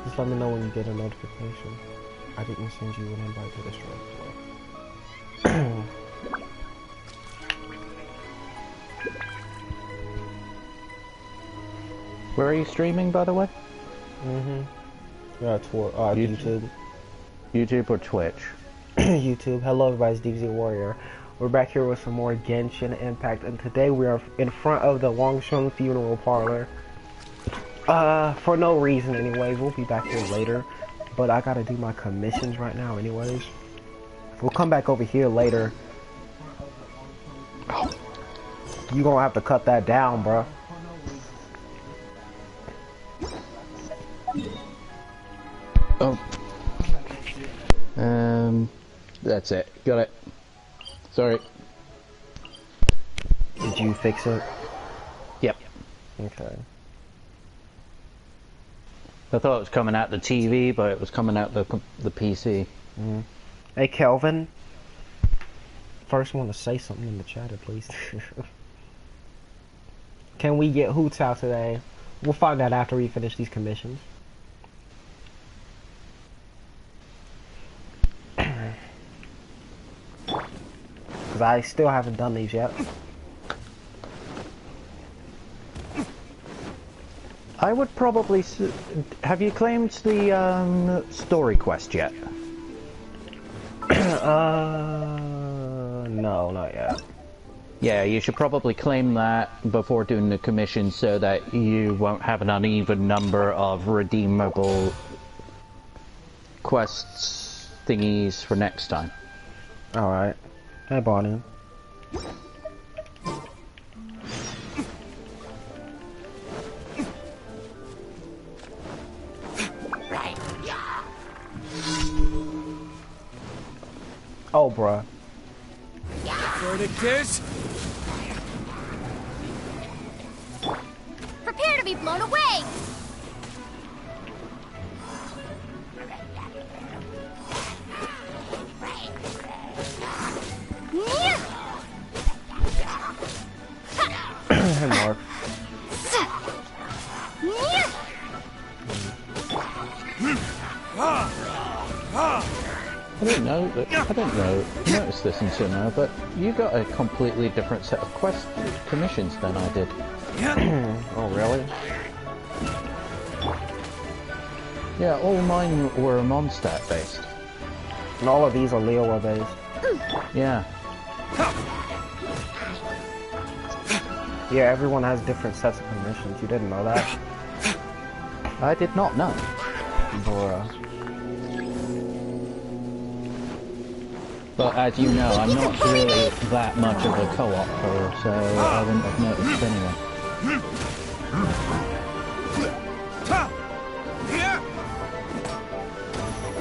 Just let me know when you get a notification. I didn't send you an invite to the stream. Where are you streaming, by the way? Yeah, YouTube. YouTube or Twitch? YouTube. Hello, everybody. It's DBZ Warrior. We're back here with some more Genshin Impact, and today we are in front of the Longsheng Funeral Parlor. For no reason, anyways. We'll be back here later, but I gotta do my commissions right now, anyways. We'll come back over here later. You gonna have to cut that down, bruh. Oh. That's it. Got it. Sorry. Did you fix it? Yep. Okay. I thought it was coming out the TV, but it was coming out the PC. Hey, Kelvin. First, want to say something in the chat, please. Can we get Hoots out today? We'll find out after we finish these commissions. Because I still haven't done these yet. I would probably... Have you claimed the story quest yet? No, not yet. Yeah, you should probably claim that before doing the commission so that you won't have an uneven number of redeemable quests thingies for next time. Alright. Hey, Bonnie. Oh, bruh. Verticus? Prepare to be blown away! Hey, Mark. I didn't know that. I don't know. Notice this until now, but you got a completely different set of commissions than I did. Oh, really? Yeah, all mine were Mondstadt based. And all of these are Leowa based. Yeah. Yeah, everyone has different sets of commissions. You didn't know that? I did not know. Bruh. But as you know, I'm not really that much of a co-op, so I wouldn't have noticed anyway.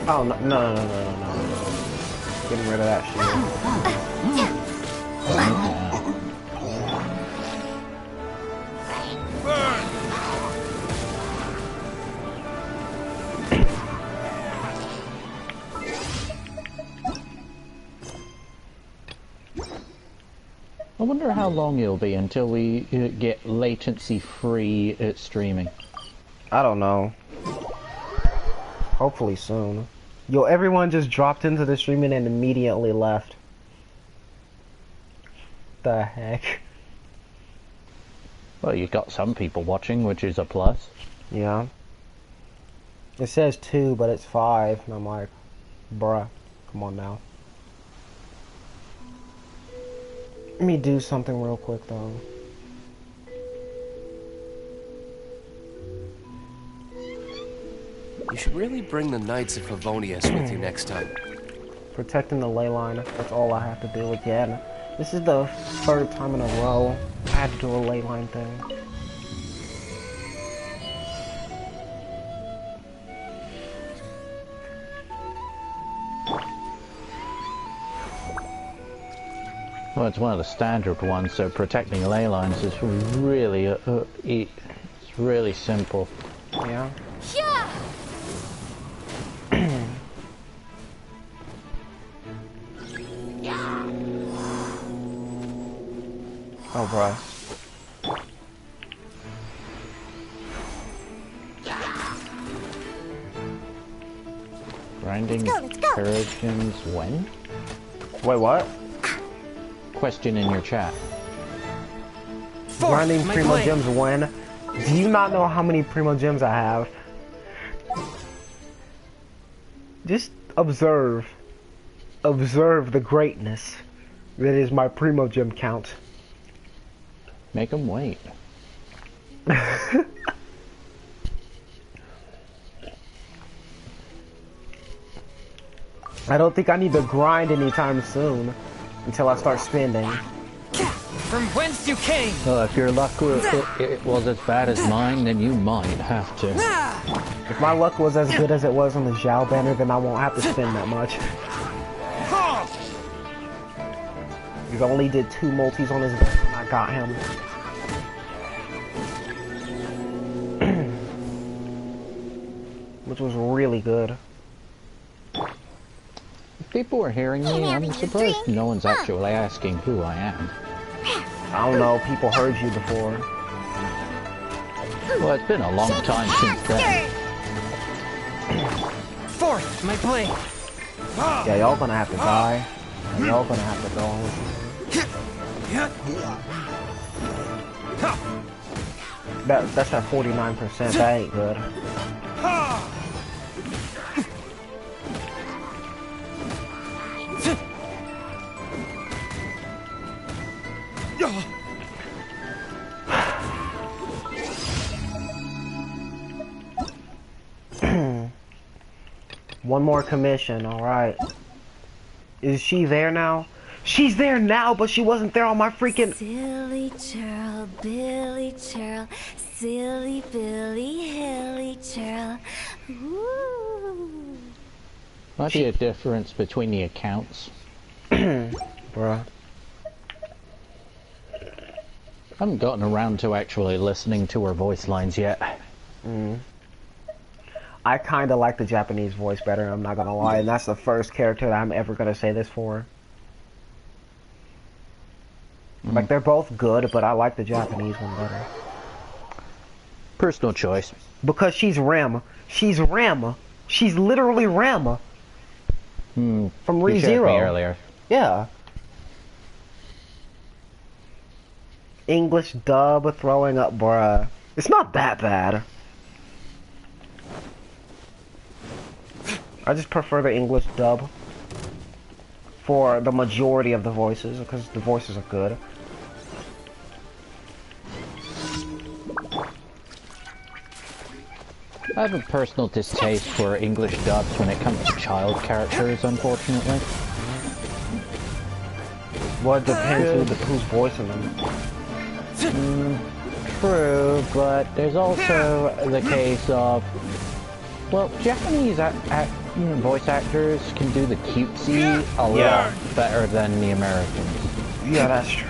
Oh, no. Getting rid of that shit. I wonder how long it'll be until we get latency-free streaming. I don't know. Hopefully soon. Yo, everyone just dropped into the streaming and immediately left. The heck? Well, you've got some people watching, which is a plus. Yeah. It says 2, but it's 5. And I'm like, bruh, come on now. Let me do something real quick, though. You should really bring the Knights of Favonius with you next time. Protecting the ley line, that's all I have to do again. This is the 3rd time in a row I had to do a ley line thing. Well, it's one of the standard ones, so protecting ley lines is really, it's really simple. Yeah. Yeah. Oh, bruh. Grinding Let's go. Peregrines when? Wait, what? Question in your chat. Grinding Primo Gems when? Do you not know how many Primo Gems I have? Just observe. Observe the greatness that is my Primo Gem count. Make them wait. I don't think I need to grind anytime soon until I start spending. From whence you came! Well, if your luck was as bad as mine, then you might have to. If my luck was as good as it was on the Zhao banner, then I won't have to spend that much. He only did 2 multis on his back and I got him. Which was really good. If people are hearing me, I'm surprised no one's actually asking who I am. I don't know, people heard you before. Well, it's been a long time since then. Forth, my blade! Yeah, y'all gonna have to die. And y'all gonna have to go. That's at 49%, that ain't good. One more commission, alright. Is she there now? She's there now, but she wasn't there on my freaking... Silly churl, Billy churl, silly Billy, hilly churl. Ooh. Might be a difference between the accounts. Bruh. I haven't gotten around to actually listening to her voice lines yet. I kinda like the Japanese voice better, I'm not gonna lie, and that's the first character that I'm ever gonna say this for. Like, they're both good, but I like the Japanese one better. Personal choice. Because she's Rem. She's Rem. She's literally Rem. From You showed me ReZero. earlier. Yeah. English dub throwing up, bruh. It's not that bad. I just prefer the English dub for the majority of the voices, because the voices are good. I have a personal distaste for English dubs when it comes to child characters, unfortunately. Well, it depends who's voicing them. True, but there's also the case of, well, Japanese voice actors can do the cutesy a lot better than the Americans. Yeah, that's true.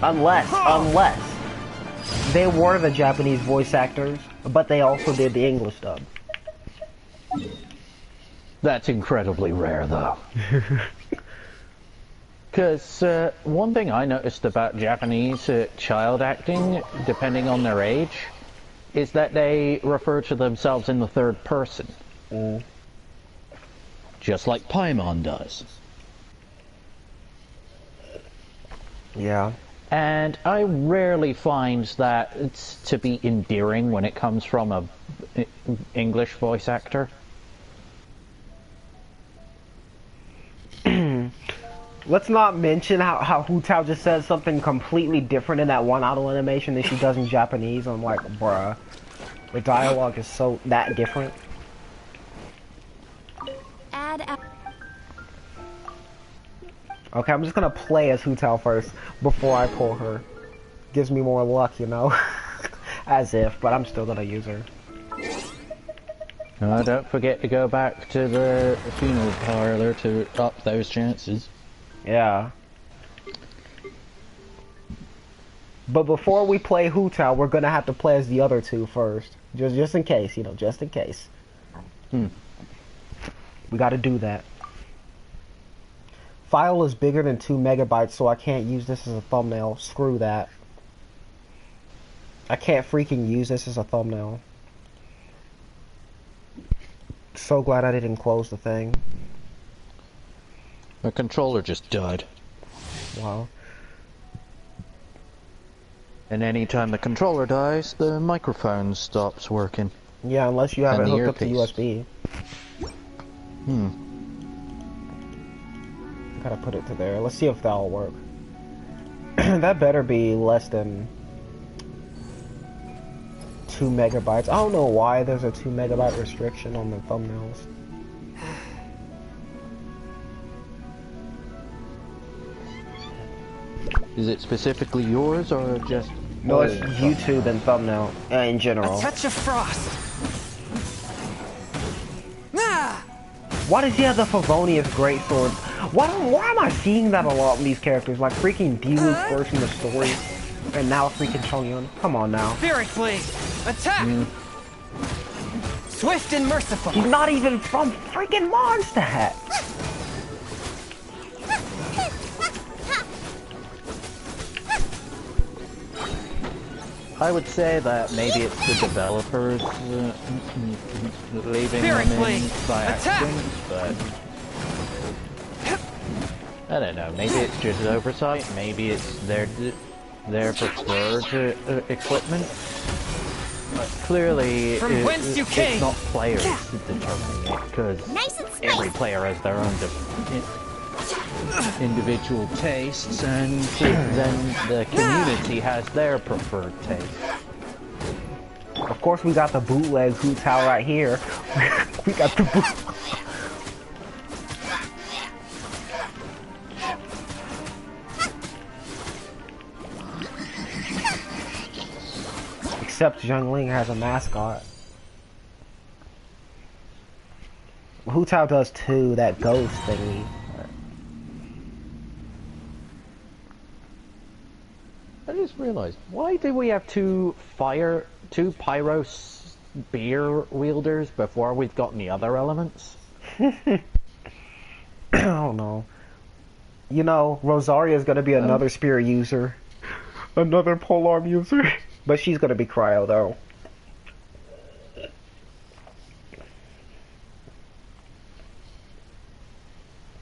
Unless they were the Japanese voice actors, but they also did the English dub. That's incredibly rare, though. Because one thing I noticed about Japanese child acting, depending on their age, is that they refer to themselves in the third person. Just like Paimon does. Yeah. And I rarely find that it's to be endearing when it comes from a English voice actor. Let's not mention how Hu Tao just said something completely different in that one auto animation than she does in Japanese. I'm like, bruh. The dialogue is so that different. Okay, I'm just gonna play as Hu Tao first before I pull her. Gives me more luck, you know? As if, but I'm still gonna use her. Don't forget to go back to the funeral parlor to up those chances. Yeah. But before we play Hu Tao, we're gonna have to play as the other two first. Just in case, you know, just in case. We gotta do that. File is bigger than 2 megabytes, so I can't use this as a thumbnail. Screw that. I can't freaking use this as a thumbnail. So glad I didn't close the thing. The controller just died. Wow. And anytime the controller dies, the microphone stops working. Yeah, unless you have And it the hooked up to earpiece. USB. Gotta put it to there. Let's see if that'll work. That better be less than 2 megabytes. I don't know why there's a 2 megabyte restriction on the thumbnails. Is it specifically yours or just... No, it's YouTube and thumbnail in general. A touch of frost. Ah! Why does he have the Favonius Greatsword? Why am I seeing that a lot in these characters? Like freaking Diluc first in the story, and now freaking Chongyun. Come on now. Spirit blade. Attack. Swift and merciful. He's not even from freaking Mondstadt. I would say that maybe it's the developers leaving them in by accident, but... I don't know, maybe it's just oversight, maybe it's their preferred equipment. But clearly, From whence you came. it's not players determining it, because every player has their own individual tastes, and then the community has their preferred taste. Of course, we got the bootleg Hu Tao right here. We got the boot. Except Zhongling has a mascot. Hu Tao does too, that ghost thingy. I just realized, why do we have two pyro spear wielders before we've got any other elements? I don't know. You know, Rosaria's gonna be another spear user. Another polearm user. But she's gonna be cryo though.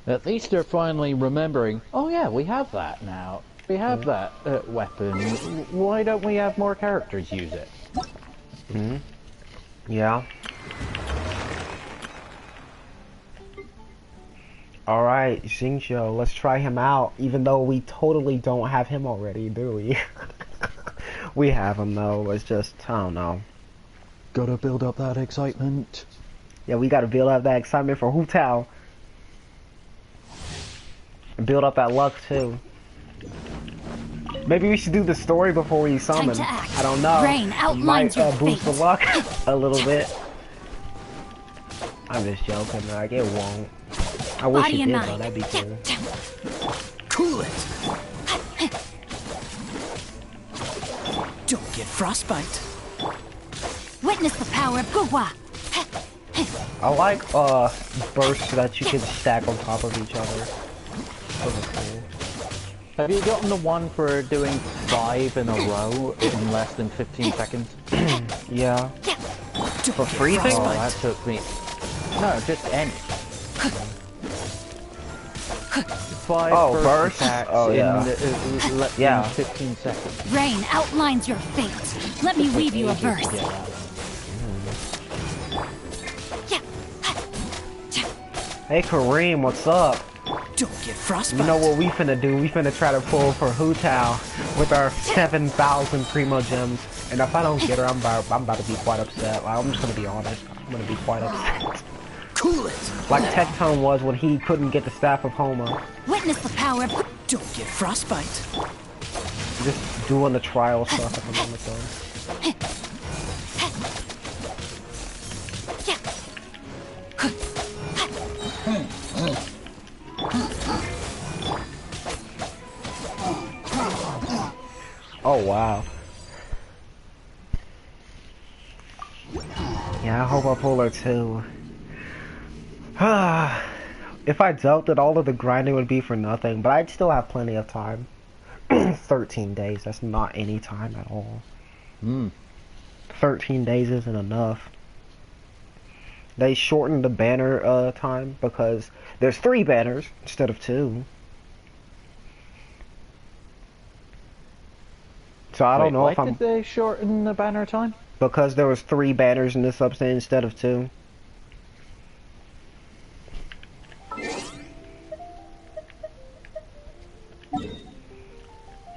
At least they're finally remembering, oh yeah, we have that now. We have that weapon. Why don't we have more characters use it? Yeah. Alright, Xingqiu, let's try him out, even though we totally don't have him already, do we? We have him though, it's just, I don't know. Gotta build up that excitement. Yeah, we gotta build up that excitement for Hu Tao. And build up that luck too. Maybe we should do the story before we summon. I don't know. Rain outlines your boost the fate. luck a little bit. I'm just joking, like it won't. I wish Body it and did though, mind. that'd be cool. Cool it. Don't get frostbite. Witness the power of Gugwa. I like bursts that you can stack on top of each other. Those are cool. Have you gotten the one for doing 5 in a row in less than 15 seconds? Yeah. Don't For get freezing? Oh, frostbite. that took me... No, just any. 5 Oh, burst? attacks Oh, yeah. in less Yeah. than 15 seconds. Rain outlines your fate. Let me weave you a Ages to verse. get out. Hey Kareem, what's up? Don't get frostbite. You know what we finna do? We finna try to pull for Hu Tao with our 7,000 Primo Gems. And if I don't get her, I'm about to be quite upset. Like, I'm just gonna be honest. I'm gonna be quite upset. Cool it. Like Tectone was when he couldn't get the Staff of Homa. Witness the power of... Don't get frostbite. Just doing the trial stuff at the moment though. Oh wow. Yeah, I hope I pull her too. If I dealt it, all of the grinding would be for nothing, but I'd still have plenty of time. 13 days, that's not any time at all. 13 days isn't enough. They shortened the banner time because there's 3 banners instead of 2. So I don't know if Why did they shorten the banner time? because there was 3 banners in this update instead of 2.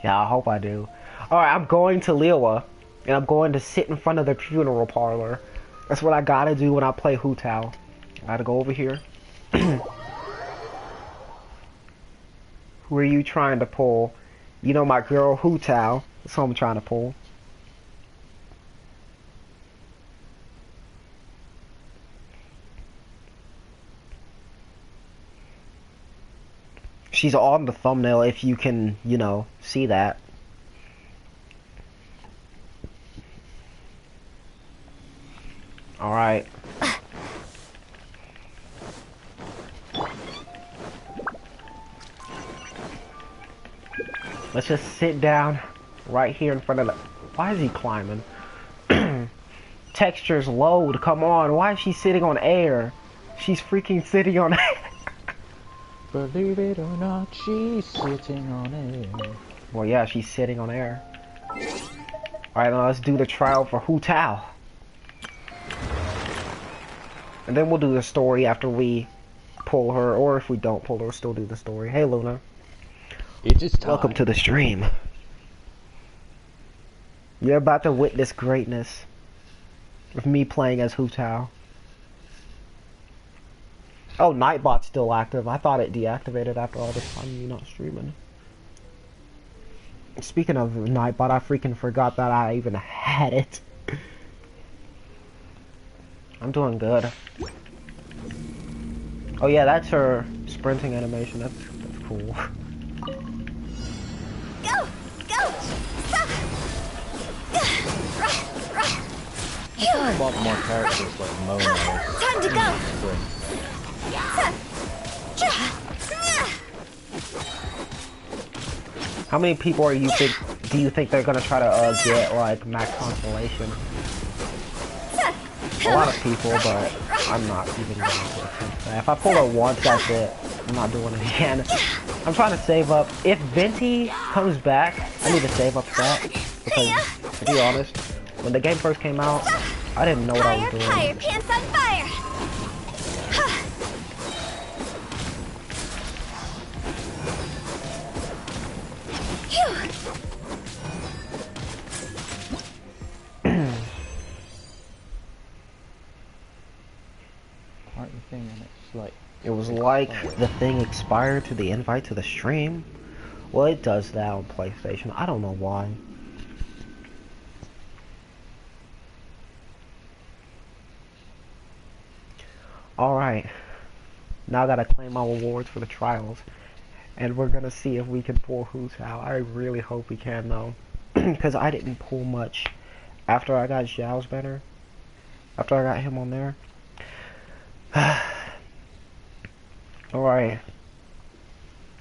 Yeah, I hope I do. Alright, I'm going to Liyue, and I'm going to sit in front of the funeral parlor. That's what I gotta do when I play Hu Tao. I gotta go over here. Who are you trying to pull? You know my girl Hu Tao. That's who I'm trying to pull. She's on the thumbnail if you can, you know, see that. Alright. Let's just sit down right here in front of the... Why is he climbing? Textures load, come on. Why is she sitting on air? She's freaking sitting on air. Believe it or not, she's sitting on air. Well, yeah, she's sitting on air. Alright, now let's do the trial for Hu Tao. And then we'll do the story after we pull her, or if we don't pull her, we'll still do the story. Hey, Luna. It is time. Welcome to the stream. You're about to witness greatness of me playing as Hu Tao. Oh, Nightbot's still active. I thought it deactivated after all this time you not streaming. Speaking of Nightbot, I freaking forgot that I even had it. I'm doing good. Oh yeah, that's her sprinting animation. That's cool. Go! Go! Stop! I want more characters like Mono. Time to go! How many people do you think they're gonna try to get like max constellation? A lot of people, but I'm not even gonna attempt that. If I pull it once, that's it. I'm not doing it again. I'm trying to save up. If Venti comes back, I need to save up that. Because, to be honest, when the game first came out, I didn't know what I was doing. Higher, pants on fire! It was like the thing expired to the invite to the stream. Well, it does that on PlayStation. I don't know why. Alright. Now I gotta claim my rewards for the trials. And we're gonna see if we can pull Hu Tao. I really hope we can though. Because I didn't pull much after I got Xiao's banner. After I got him on there. Alright.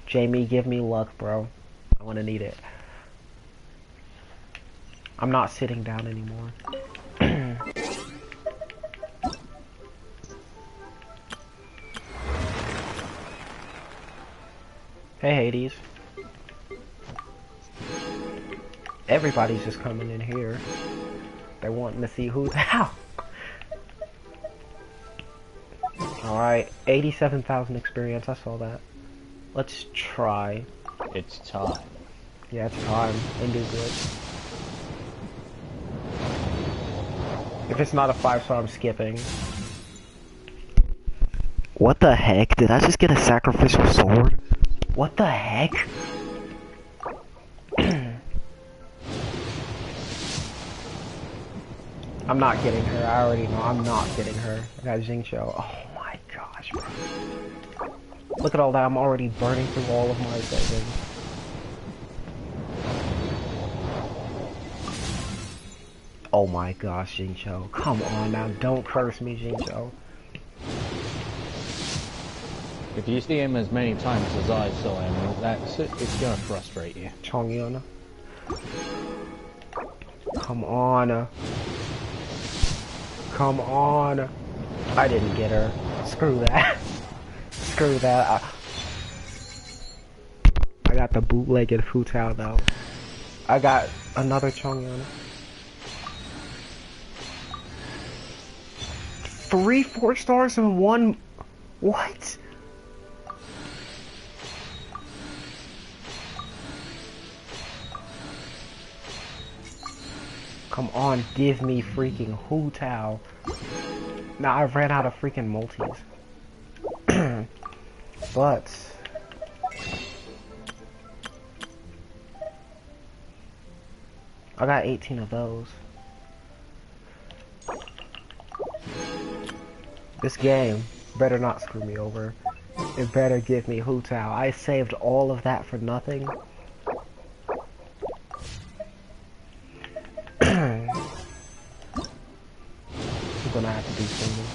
Jamie, give me luck, bro. I'm gonna need it. I'm not sitting down anymore. Hey, Hades. Everybody's just coming in here. They're wanting to see who's how. Alright, 87,000 experience, I saw that. Let's try. It's time. Yeah, it's time. And do good. If it's not a 5-star, I'm skipping. What the heck? Did I just get a sacrificial sword? What the heck? I'm not getting her. I already know I'm not getting her. I got Xingqiu. Oh my gosh, bro. Look at all that. I'm already burning through all of my savings. Oh my gosh, Xingqiu. Come on now. Don't curse me, Xingqiu. If you see him as many times as I saw him, it's gonna frustrate you. Chongyun. Come on. Come on. I didn't get her. Screw that. Screw that. I got the bootlegged Hu Tao though. I got another Chongyun. 3 4-stars and 1. What? Come on, give me freaking Hu Tao. Now I've ran out of freaking multis. But I got 18 of those. This game better not screw me over. It better give me Hu Tao. I saved all of that for nothing. I'm gonna have to do something.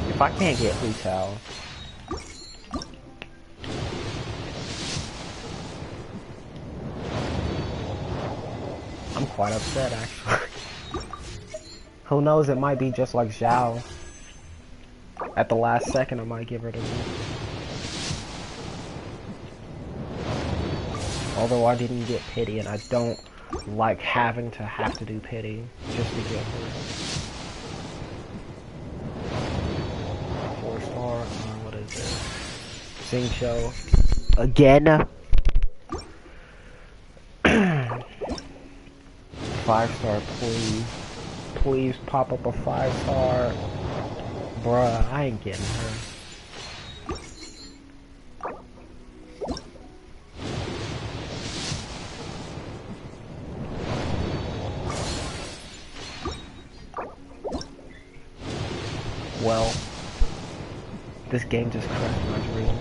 If I can't get Hu Tao, I'm quite upset actually. Who knows, it might be just like Zhao. At the last second I might give her to me. Although I didn't get pity, and I don't like having to have to do pity just to get her. 4-star, what is this? Xingqiu. Again? 5-star, please. Please pop up a 5-star. Bruh, I ain't getting her. Well, this game just crushed my dreams.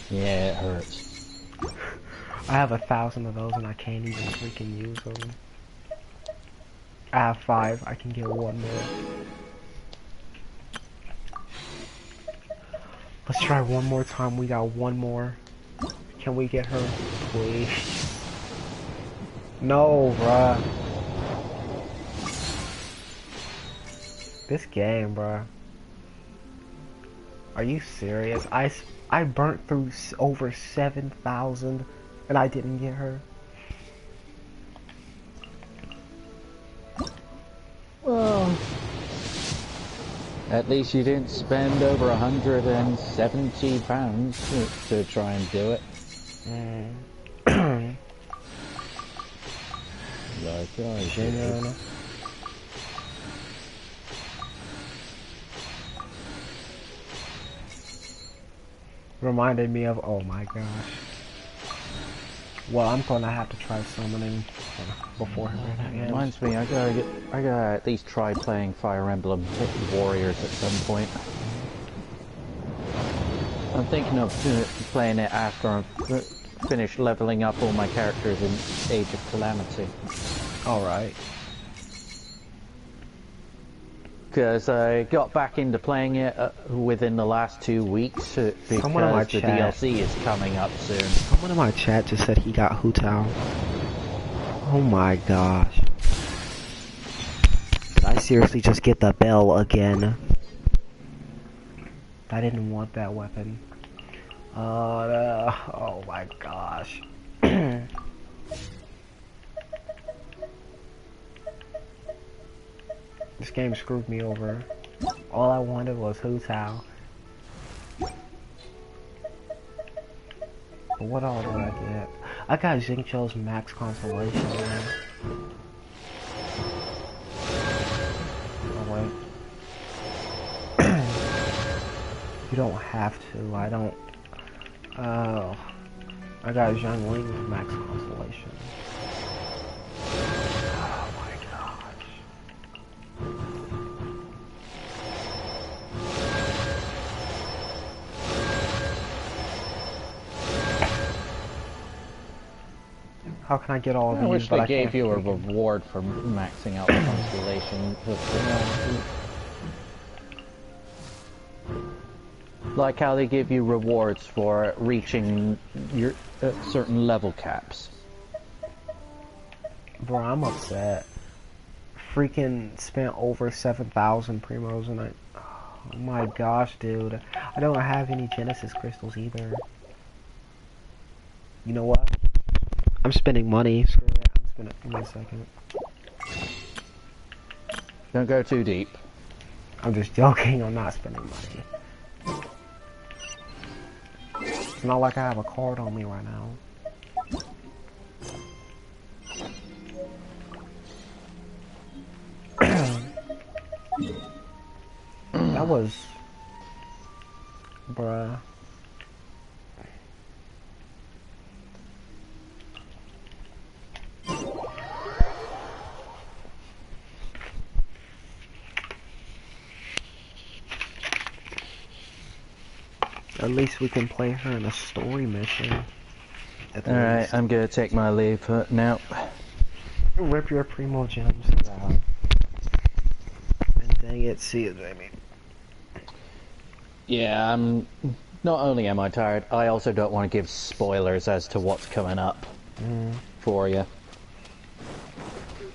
Yeah, it hurts. I have 1,000 of those and I can't even freaking use them. I have 5, I can get 1 more. Let's try one more time, we got 1 more. Can we get her, please? No, bruh. This game, bruh. Are you serious? I burnt through over 7,000 and I didn't get her. Well, at least you didn't spend over £170 to try and do it. Like, oh, Genuine. Reminded me of, oh my gosh. Well, I'm gonna have to try summoning before her. Reminds me, I gotta at least try playing Fire Emblem Warriors at some point. I'm thinking of playing it after I finish leveling up all my characters in Age of Calamity. Alright. Because I got back into playing it within the last 2 weeks because the DLC is coming up soon. Someone in my chat just said he got Hu Tao. Oh my gosh. Did I seriously just get the bell again? I didn't want that weapon. Oh my gosh. This game screwed me over. All I wanted was Hu Tao. But what all did I get? I got Xingqiu's max consolation, man. Oh wait. You don't have to, I don't... Oh. I got Zhang Ling's max consolation. Oh my gosh. How can I get all of these? I wish they gave you a reward for maxing out the constellation with the Like how they give you rewards for reaching your certain level caps. Bro, I'm upset. Freaking spent over 7,000 primos and oh my gosh, dude. I don't have any Genesis crystals either. You know what? I'm spending money. Screw it. I'm spending. Give me a second. Don't go too deep. I'm just joking. I'm not spending money. It's not like I have a card on me right now. That was... Bruh. At least we can play her in a story mission. Alright, I'm gonna take my leave now. Rip your primo gems out. And dang it, see you, Jamie. Yeah, not only am I tired, I also don't want to give spoilers as to what's coming up for you.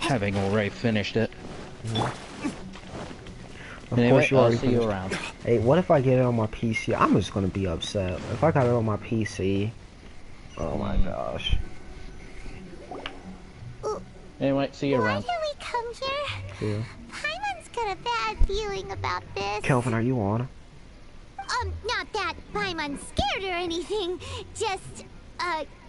Having already finished it. Of Anyway, course you I'll already see you finished. around. Hey, what if I get it on my PC? I'm just gonna be upset. If I got it on my PC, oh my gosh. Anyway, see you Why around. did we come here? Yeah. Paimon's got a bad feeling about this. Kelvin, are you on? Not that Paimon's scared or anything. Just,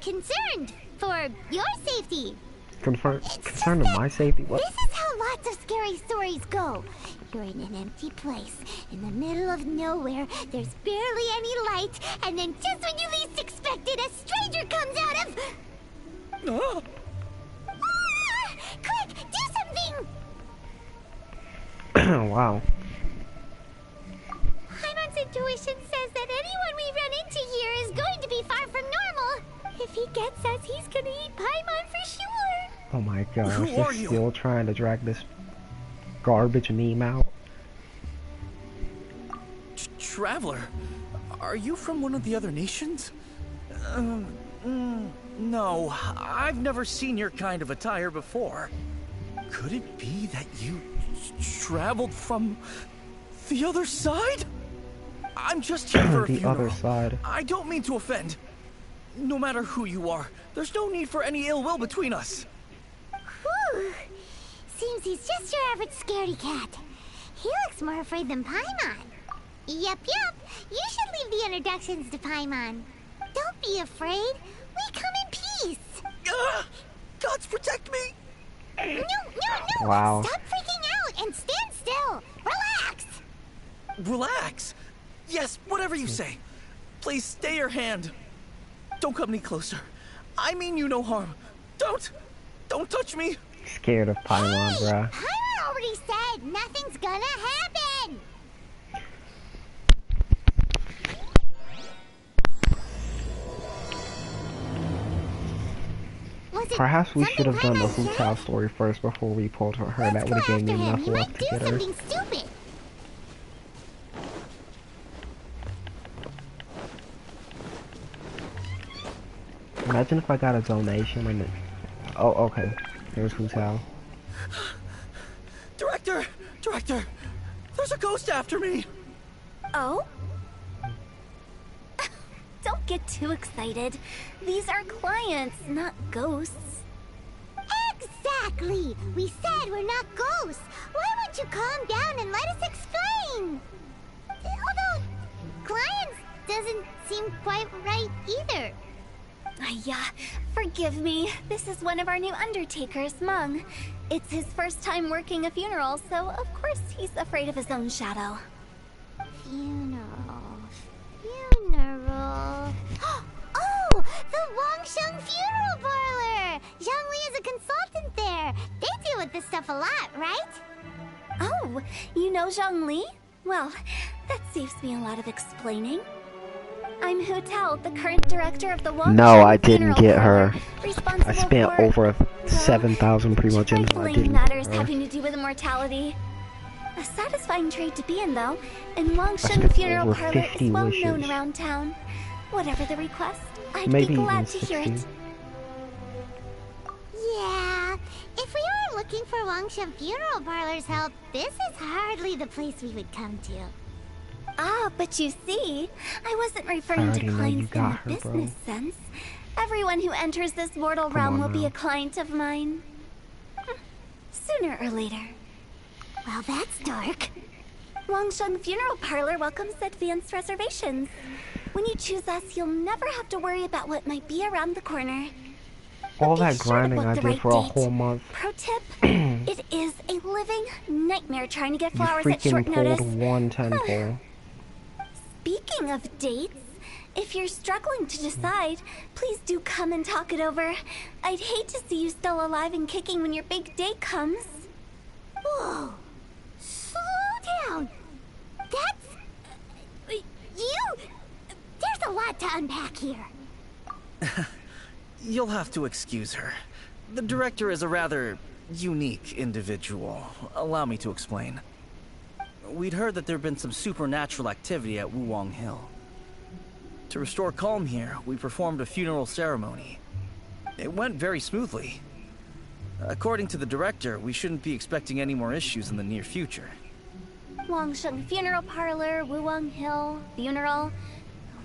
concerned for your safety. Concerned of my safety? What? This is how lots of scary stories go. You're in an empty place, in the middle of nowhere, there's barely any light, and then just when you least expect it, a stranger comes out of... Ah! Quick, do something! Wow. Paimon's intuition says that anyone we run into here is going to be far from normal. If he gets us, he's gonna eat Paimon for sure. Oh my gosh, Who are they're you? still trying to drag this garbage meme out. Traveler, are you from one of the other nations? No, I've never seen your kind of attire before. Could it be that you traveled from the other side? I'm just here for a The funeral. other side. I don't mean to offend. No matter who you are, there's no need for any ill will between us. Whew. Seems he's just your average scaredy cat. He looks more afraid than Paimon. Yep. You should leave the introductions to Paimon. Don't be afraid. We come in peace. Gods protect me! No. Wow. Stop freaking out and stand still. Relax. Relax. Yes, whatever you say. Please stay your hand. Don't come any closer. I mean you no harm. Don't touch me. Scared of Paimon, bruh. Paimon already said nothing's gonna happen. Perhaps we should have done the something Paimon Hu Tao said? story first before we pulled her. Let's That go would have given me after him. enough He luck might to do get her. something stupid. Imagine if I got a donation and oh, okay. There's Hu Tao. Director, there's a ghost after me. Oh? Don't get too excited. These are clients, not ghosts. Exactly! We said we're not ghosts. Why won't you calm down and let us explain? Although, clients doesn't seem quite right either. Yeah, forgive me. This is one of our new undertakers, Mung. It's his first time working a funeral, so of course he's afraid of his own shadow. Funeral. Oh! The Wangsheng Funeral Parlor! Zhongli is a consultant there. They deal with this stuff a lot, right? Oh, you know Zhongli? Well, that saves me a lot of explaining. I'm Hu Tao, the current director of the Wangsheng No, I didn't Funeral get Parlor, her. responsible I spent for, over 7,000 primo gems and I trifling didn't matters get her. having to do with immortality. A satisfying trade to be in, though, and Wangsheng get Funeral over Parlor 50 is well known wishes. around town. Whatever the request, I'd Maybe be even glad to hear 60. it. Yeah, if we were looking for Wangsheng Funeral Parlor's help, this is hardly the place we would come to. Ah, but you see, I wasn't referring to already know you clients in got the her, business bro. sense. Everyone who enters this mortal Come realm on will be now. a client of mine. Sooner or later. Well, that's dark. Wangsheng Funeral Parlor welcomes advanced reservations. When you choose us, you'll never have to worry about what might be around the corner. All Be that sure to grinding book I the did right for a date. whole month. Pro tip, it is a living nightmare trying to get You flowers at short freaking notice. pulled one temple. Speaking of dates, if you're struggling to decide, please do come and talk it over. I'd hate to see you still alive and kicking when your big day comes. Whoa! Slow down! That's... you... There's a lot to unpack here. You'll have to excuse her. The director is a rather unique individual. Allow me to explain. We'd heard that there'd been some supernatural activity at Wuwang Hill. To restore calm here, we performed a funeral ceremony. It went very smoothly. According to the director, we shouldn't be expecting any more issues in the near future. Wangsheng Funeral Parlor, Wuwang Hill, funeral.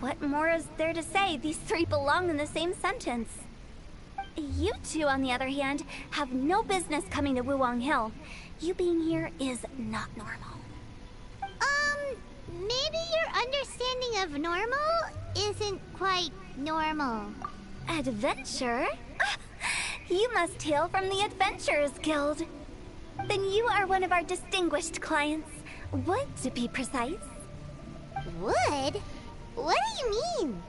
What more is there to say? These three belong in the same sentence. You two, on the other hand, have no business coming to Wuwang Hill. You being here is not normal. Maybe your understanding of normal isn't quite normal. Adventure? You must hail from the Adventurers Guild. Then you are one of our distinguished clients. Wood, to be precise. Wood? What do you mean?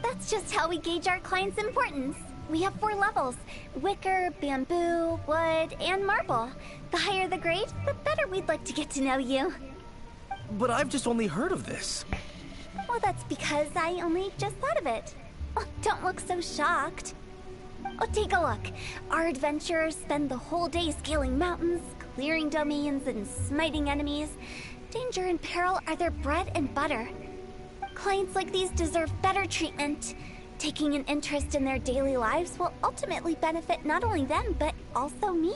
That's just how we gauge our clients' importance. We have 4 levels: wicker, bamboo, wood, and marble. The higher the grade, the better we'd like to get to know you. But I've just only heard of this. Well, that's because I only just thought of it. Oh, don't look so shocked. Oh, take a look. Our adventurers spend the whole day scaling mountains, clearing domains, and smiting enemies. Danger and peril are their bread and butter. Clients like these deserve better treatment. Taking an interest in their daily lives will ultimately benefit not only them, but also me.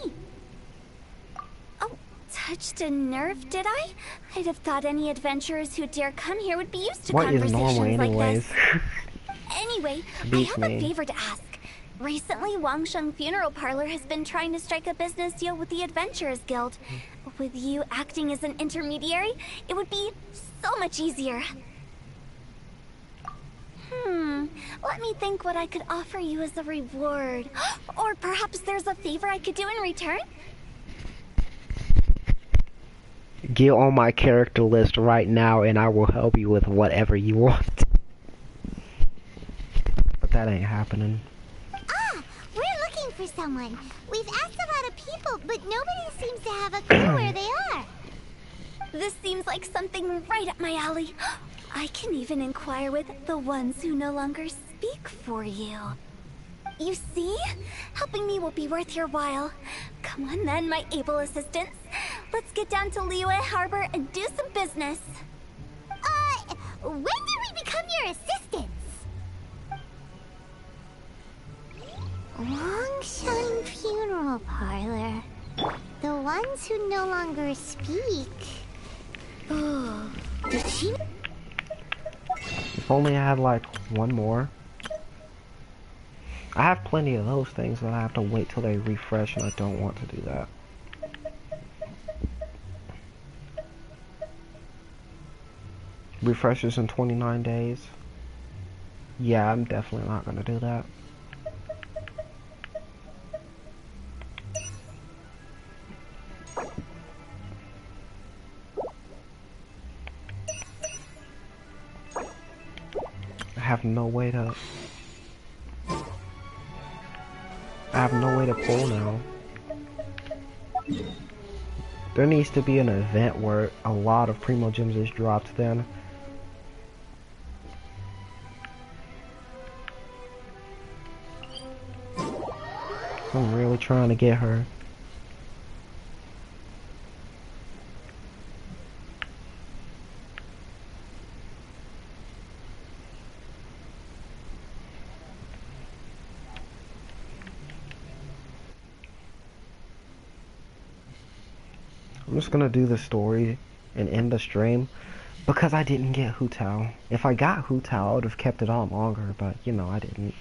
Oh, touched a nerve, did I? I'd have thought any adventurers who dare come here would be used to What is conversations normal like anyways? this. Anyway, I Beats have a me. favor to ask. Recently, Wangsheng Funeral Parlor has been trying to strike a business deal with the Adventurers Guild. With you acting as an intermediary, it would be so much easier. Let me think what I could offer you as a reward. Or perhaps there's a favor I could do in return? Get on my character list right now and I will help you with whatever you want. But that ain't happening. Ah, we're looking for someone. We've asked a lot of people, but nobody seems to have a clue where they are. This seems like something right up my alley. I can even inquire with the ones who no longer speak for you. You see? Helping me will be worth your while. Come on then, my able assistants. Let's get down to Liyue Harbor and do some business. When did we become your assistants? Wangsheng Funeral Parlor. The ones who no longer speak. Oh, did she? If only I had like one more. I have plenty of those things, but I have to wait till they refresh, and I don't want to do that. Refreshes in 29 days. Yeah, I'm definitely not gonna do that. I have no way to... I have no way to pull now. There needs to be an event where a lot of Primo Gems is dropped then. I'm really trying to get her. I'm just gonna do the story and end the stream because I didn't get Hu Tao. If I got Hu Tao, I would have kept it on longer, but you know, I didn't.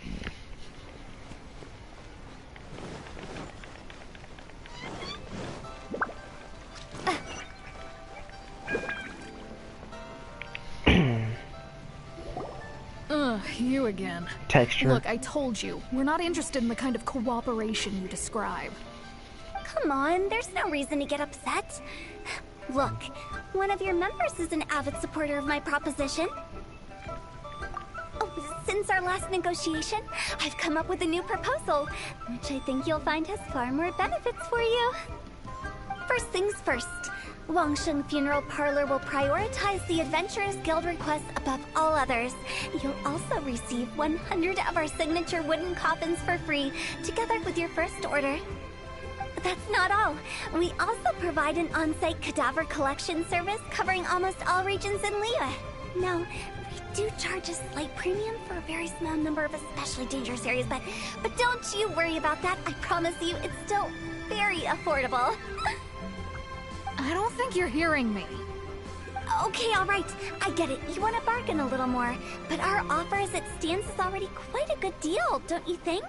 You again. Texture. Look, I told you, we're not interested in the kind of cooperation you describe. Come on, there's no reason to get upset. Look, one of your members is an avid supporter of my proposition. Oh, since our last negotiation, I've come up with a new proposal, which I think you'll find has far more benefits for you. First things first, Wangsheng Funeral Parlor will prioritize the Adventurers Guild requests above all others. You'll also receive 100 of our signature wooden coffins for free, together with your first order. That's not all. We also provide an on-site cadaver collection service covering almost all regions in Liyue. Now, we do charge a slight premium for a very small number of especially dangerous areas, but don't you worry about that. I promise you, it's still very affordable. I don't think you're hearing me. Okay, alright. I get it. You want to bargain a little more, but our offer as it stands is already quite a good deal, don't you think?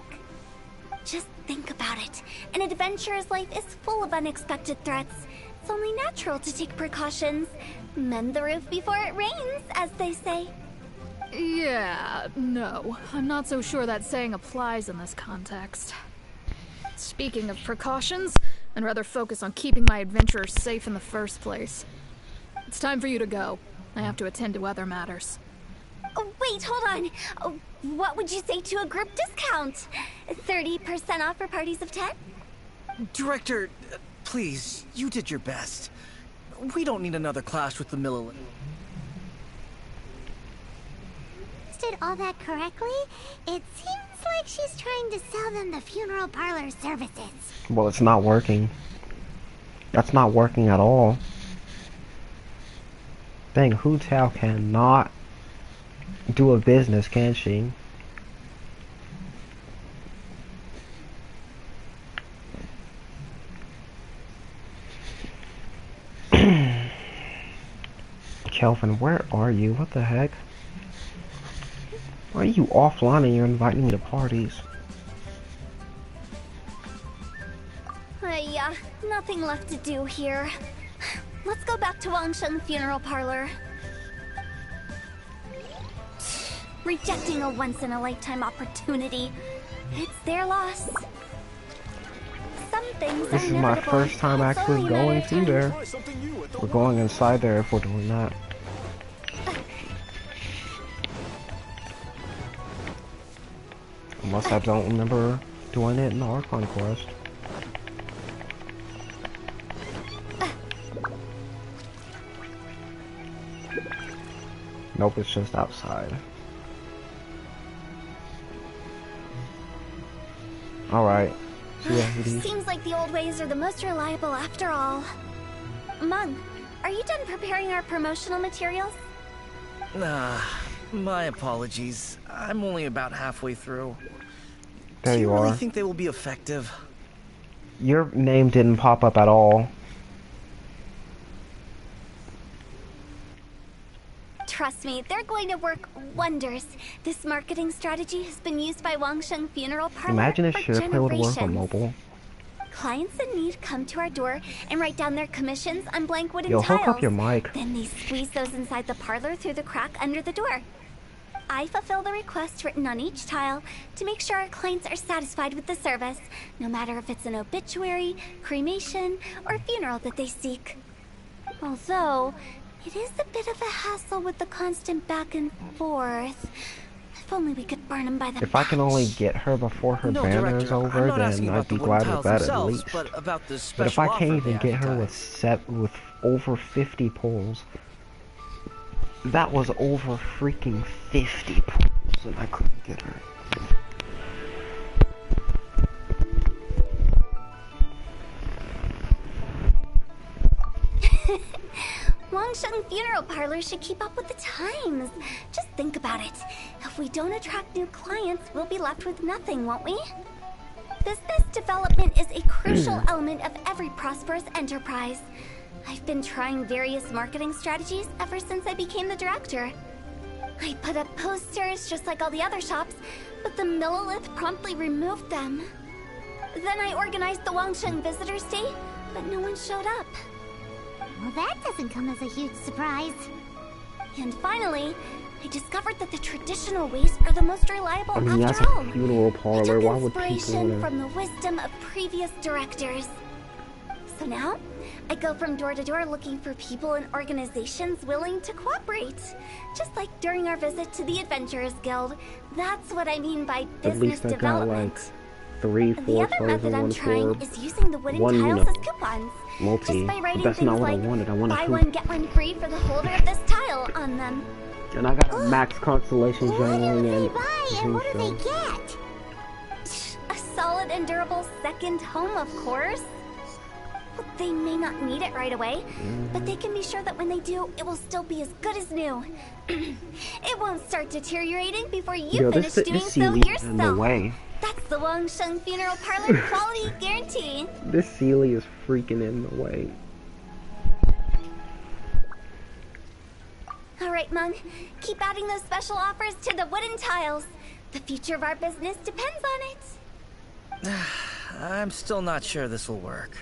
Just think about it. An adventurer's life is full of unexpected threats. It's only natural to take precautions. Mend the roof before it rains, as they say. Yeah, no. I'm not so sure that saying applies in this context. Speaking of precautions, I'd rather focus on keeping my adventurers safe in the first place. It's time for you to go. I have to attend to other matters. Oh, wait, hold on. Oh, what would you say to a group discount? 30% off for parties of 10? Director, please, you did your best. We don't need another clash with the Millilith. Did all that correctly? It seems like she's trying to sell them the funeral parlor services. Well, it's not working. That's not working at all. Dang, Hu Tao cannot do a business, can she? Kelvin, where are you? What the heck? Why are you offline and you're inviting me to parties? Yeah, nothing left to do here. Let's go back to Wangsheng Funeral Parlor. Rejecting a once-in-a-lifetime opportunity. It's their loss. Some things This is my first time actually going through there. We're going inside there if we're doing that. Unless I don't remember doing it in the Archon quest. Nope, it's just outside. Alright. Seems like the old ways are the most reliable after all. Mung, are you done preparing our promotional materials? My apologies. I'm only about halfway through. There you are. Do you really think they will be effective? Your name didn't pop up at all. Trust me, they're going to work wonders. This marketing strategy has been used by Wangsheng Funeral Parlor Imagine if for SharePlay would work on generations. mobile. Clients in need come to our door and write down their commissions on blank wooden Yo, tiles. hook up your mic. Then they squeeze those inside the parlor through the crack under the door. I fulfill the requests written on each tile to make sure our clients are satisfied with the service, no matter if it's an obituary, cremation, or funeral that they seek. Although, it is a bit of a hassle with the constant back and forth. If only we could burn them by the If I can only batch. get her before her No, banner Director, is I'm over, not then asking I'd about be the wooden glad tiles with that at themselves, least. but about the But special if I can't offer even they get her advertise. with over 50 pulls, that was over freaking 50 pulls, and I couldn't get her. Wangsheng Funeral Parlor should keep up with the times. Just think about it. If we don't attract new clients, we'll be left with nothing, won't we? Business development is a crucial element of every prosperous enterprise. I've been trying various marketing strategies ever since I became the director. I put up posters just like all the other shops, but the Millilith promptly removed them. Then I organized the Wangsheng Visitors Day, but no one showed up. Well, that doesn't come as a huge surprise. And finally, I discovered that the traditional ways are the most reliable I mean, after that's all. a funeral parlor. I took Why would people inspiration wanna... from the wisdom of previous directors. So now, I go from door to door looking for people and organizations willing to cooperate. Just like during our visit to the Adventurers Guild. That's what I mean by At business least I got development. like 3, 4 The other stars method in I'm one trying for is using the wooden one, tiles as coupons. multi. Just by But writing that's things not what like, I wanted. I wanted buy to... one, get one free for the holder of this tile on them. And I got a max constellation What do journaling they and buy and what do they dream get? A solid and durable second home, of course. Well, they may not need it right away, but they can be sure that when they do, it will still be as good as new. It won't start deteriorating before you Yo, finish doing this so Sealy is yourself. in the way. That's the Wangsheng Funeral Parlor quality guarantee. This Sealy is freaking in the way. All right, Mung. Keep adding those special offers to the wooden tiles. The future of our business depends on it. I'm still not sure this will work.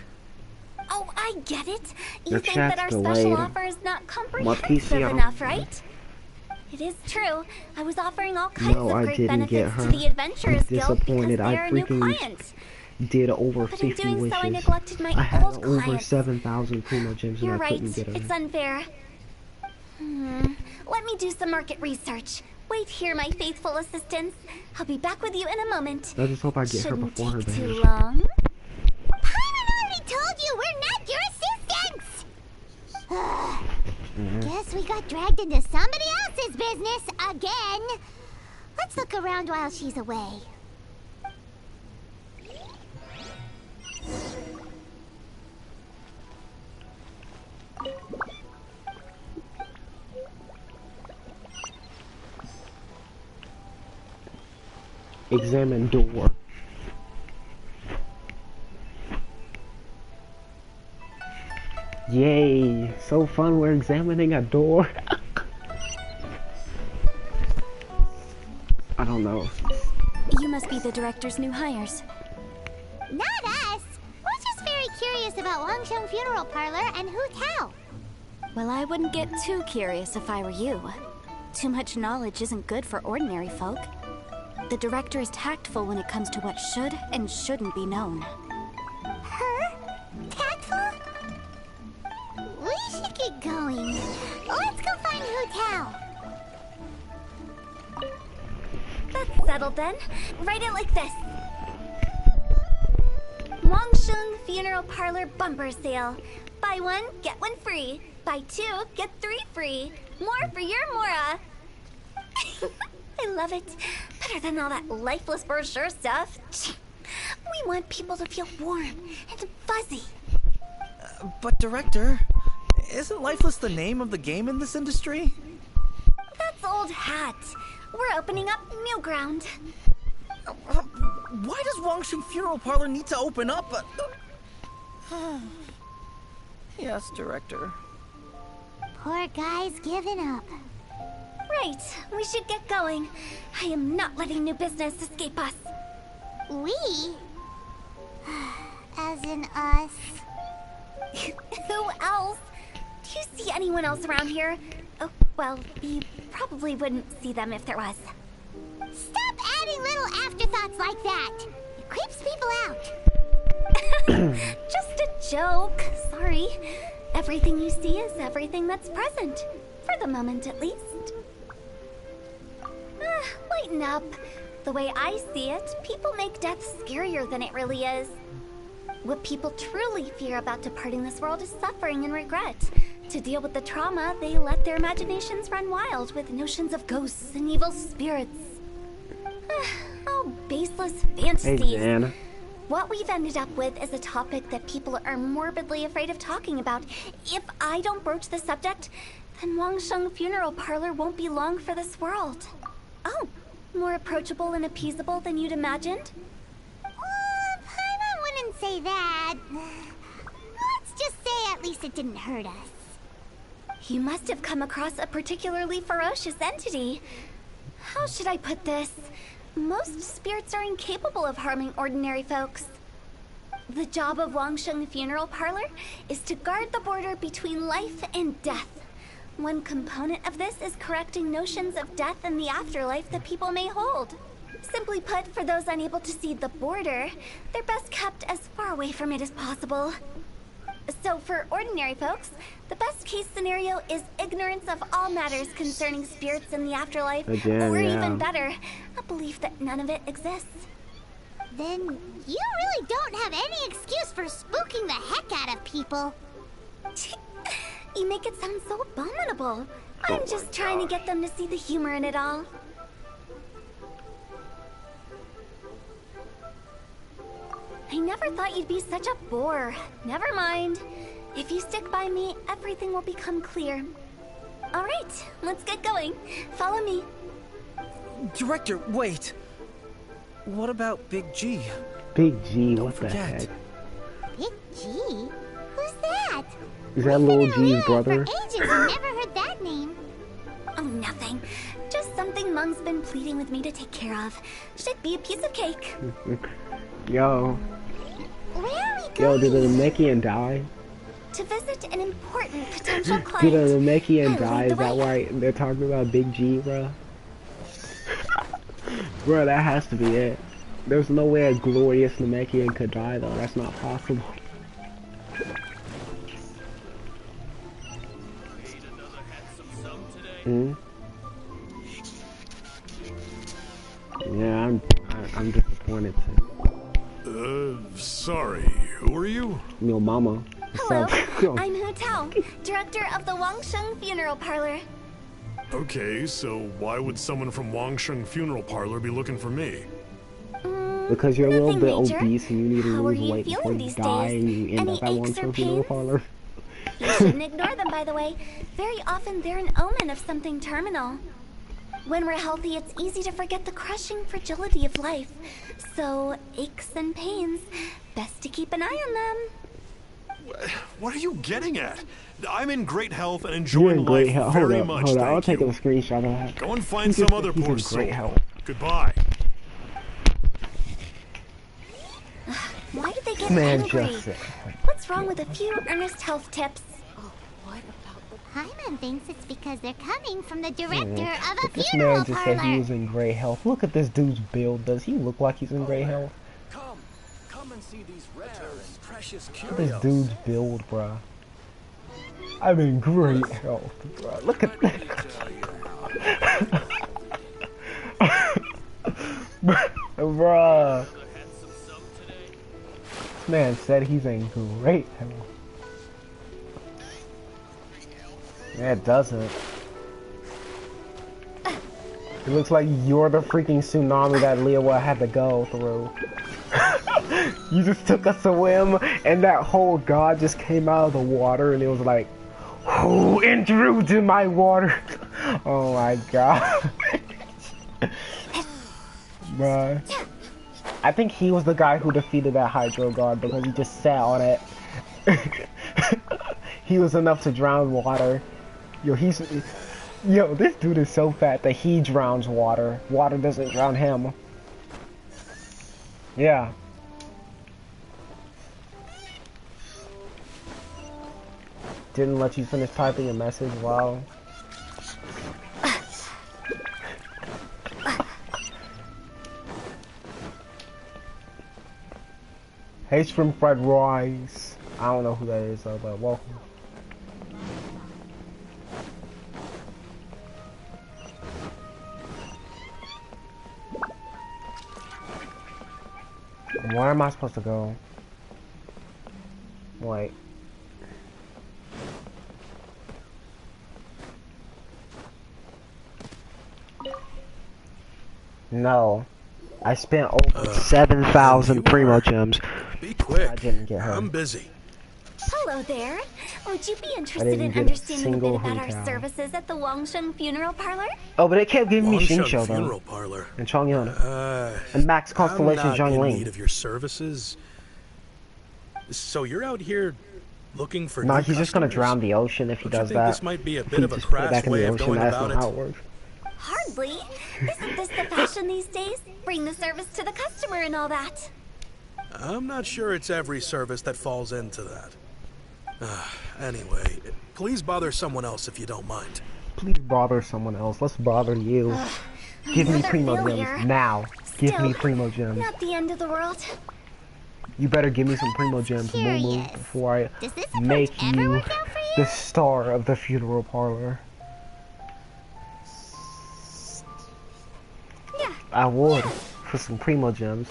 Oh, I get it. You Your think that our chat's special delayed. offer is not PC comprehensive on. enough, right? It is true. I was offering all kinds No, of I great didn't get benefits her. to the Adventurers I'm Guild because disappointed. they I are a new freaking client. did over But in 50 doing wishes. so, I neglected my I had old over clients. 7,000 Primo gems and You're I right. couldn't get her. It's unfair. Let me do some market research. Wait here, my faithful assistants. I'll be back with you in a moment. I just hope I get her Shouldn't before her take too band. long. Paimon already told you we're not your assistants! Guess we got dragged into somebody else's business again. Let's look around while she's away. Examine door. Yay! So fun, we're examining a door. I don't know. You must be the director's new hires. Not us! We're just very curious about Wangsheng Funeral Parlor and Hu Tao. Well, I wouldn't get too curious if I were you. Too much knowledge isn't good for ordinary folk. The director is tactful when it comes to what should and shouldn't be known. Her? Tactful? We should get going. Let's go find Hu Tao. That's settled then. Write it like this. Wangsheng Funeral Parlor Bumper Sale. Buy one, get one free. Buy two, get three free. More for your Mora. I love it. Better than all that lifeless brochure stuff. We want people to feel warm and fuzzy. But Director, isn't Lifeless the name of the game in this industry? That's old hat. We're opening up new ground. Why does Wangsheng Funeral Parlor need to open up? Yes, Director. Poor guy's given up. Right, we should get going. I am not letting new business escape us. We? As in us. Who else? Do you see anyone else around here? Oh, well, you probably wouldn't see them if there was. Stop adding little afterthoughts like that. It creeps people out. Just a joke. Sorry. Everything you see is everything that's present. For the moment, at least. Lighten up. The way I see it, people make death scarier than it really is. What people truly fear about departing this world is suffering and regret. To deal with the trauma, they let their imaginations run wild with notions of ghosts and evil spirits. Oh, baseless fantasies. Hey, Jan. What we've ended up with is a topic that people are morbidly afraid of talking about. If I don't broach the subject, then Wangsheng Funeral Parlor won't be long for this world. Oh, more approachable and appeasable than you'd imagined? Paimon wouldn't say that. Let's just say At least it didn't hurt us. You must have come across a particularly ferocious entity. How should I put this? Most spirits are incapable of harming ordinary folks. The job of Wangsheng Funeral Parlor is to guard the border between life and death. One component of this is correcting notions of death and the afterlife that people may hold. Simply put, for those unable to see the border, they're best kept as far away from it as possible. So for ordinary folks, the best case scenario is ignorance of all matters concerning spirits in the afterlife, or even better, a belief that none of it exists. Then you really don't have any excuse for spooking the heck out of people. You make it sound so abominable. I'm just trying to get them to see the humor in it all. I never thought you'd be such a bore. Never mind. If you stick by me, everything will become clear. All right, let's get going. Follow me. Director, wait. What about Big G? Big G, Don't what the forget. heck? Big G? Who's that? Is that little We've been G's around brother? for ages and never heard that name. Oh, nothing. Just something Mung's been pleading with me to take care of. Should be a piece of cake. Yo. Where are we Yo, going? did the Namekian die? To visit an important potential Did client. the Namekian I die? lead the Is that way. why they're talking about Big G, bro? Bro, that has to be it. There's no way a glorious Namekian could die, though. That's not possible. Hmm? Yeah, I'm disappointed too. Sorry, who are you? Your mama. Hello, What's up? I'm Hu Tao, director of the Wangsheng Funeral Parlor. Okay, so why would someone from Wangsheng Funeral Parlor be looking for me? Because you're a little Nothing bit major. obese and you need to How are lose you weight before feeling you these die days? and you end Any up at aches Wangsheng or Funeral pains? Parlor. You shouldn't ignore them, by the way. Very often they're an omen of something terminal. When we're healthy, it's easy to forget the crushing fragility of life. So, aches and pains, best to keep an eye on them. What are you getting at? I'm in great health and You're enjoying in great life health. very Hold up, much, hold up. I'll thank take a you. screenshot of that. Go and He find just some other said he's poor in soul. great health. Goodbye. Why did they get Man, angry? just said. What's wrong with a few earnest health tips? Hyman thinks it's because they're coming from the director of a But this funeral man just said he parlor. was in great health. Look at this dude's build. Does he look like he's in great health? Come and see these rare and precious Look at this dude's build, bruh. I'm in great health, bruh. Look at that. Bruh. This man said he's in great health. Yeah, it doesn't. It looks like you're the freaking tsunami that Lewa had to go through. You just took a swim and that whole god just came out of the water and it was like, who intruded my water? Oh my god. Bruh. I think he was the guy who defeated that Hydro guard because he just sat on it. He was enough to drown water. Yo, this dude is so fat that he drowns water. Water doesn't drown him. Yeah. Didn't let you finish typing a message, wow. Hey, shrimp fried rice. I don't know who that is though, but welcome. Where am I supposed to go? Wait. No. I spent over 7,000 Primo gems. Be quick. I didn't get her. I'm busy. Hello there. Would you be interested didn't in get a understanding a bit single about our hotel. services at the Wangsheng Funeral Parlor? Oh, but it kept giving me Wangsheng Xingqiu Funeral though. Parlor. And Chongyun. And Max Constellation I'm not in Zhongling. need of your services. So you're out here Looking for No, new he's just gonna customers? drown the ocean if he Don't you does think that. this might be a If bit he of a just put it crass back in way the of ocean, going that's about not how it? it works. Hardly. Isn't this the fashion these days? Bring the service to the customer and all that. I'm not sure it's every service that falls into that. Anyway, please bother someone else if you don't mind. Please bother someone else. Let's bother you. Give me Another Primo failure. Gems now. Give me Still, Primo Gems. Not the end of the world. You better give me some Primo Gems, Moo Curious. before I Does this make approach ever you work out for you? the star of the funeral parlor. Yeah. I would for some Primo Gems.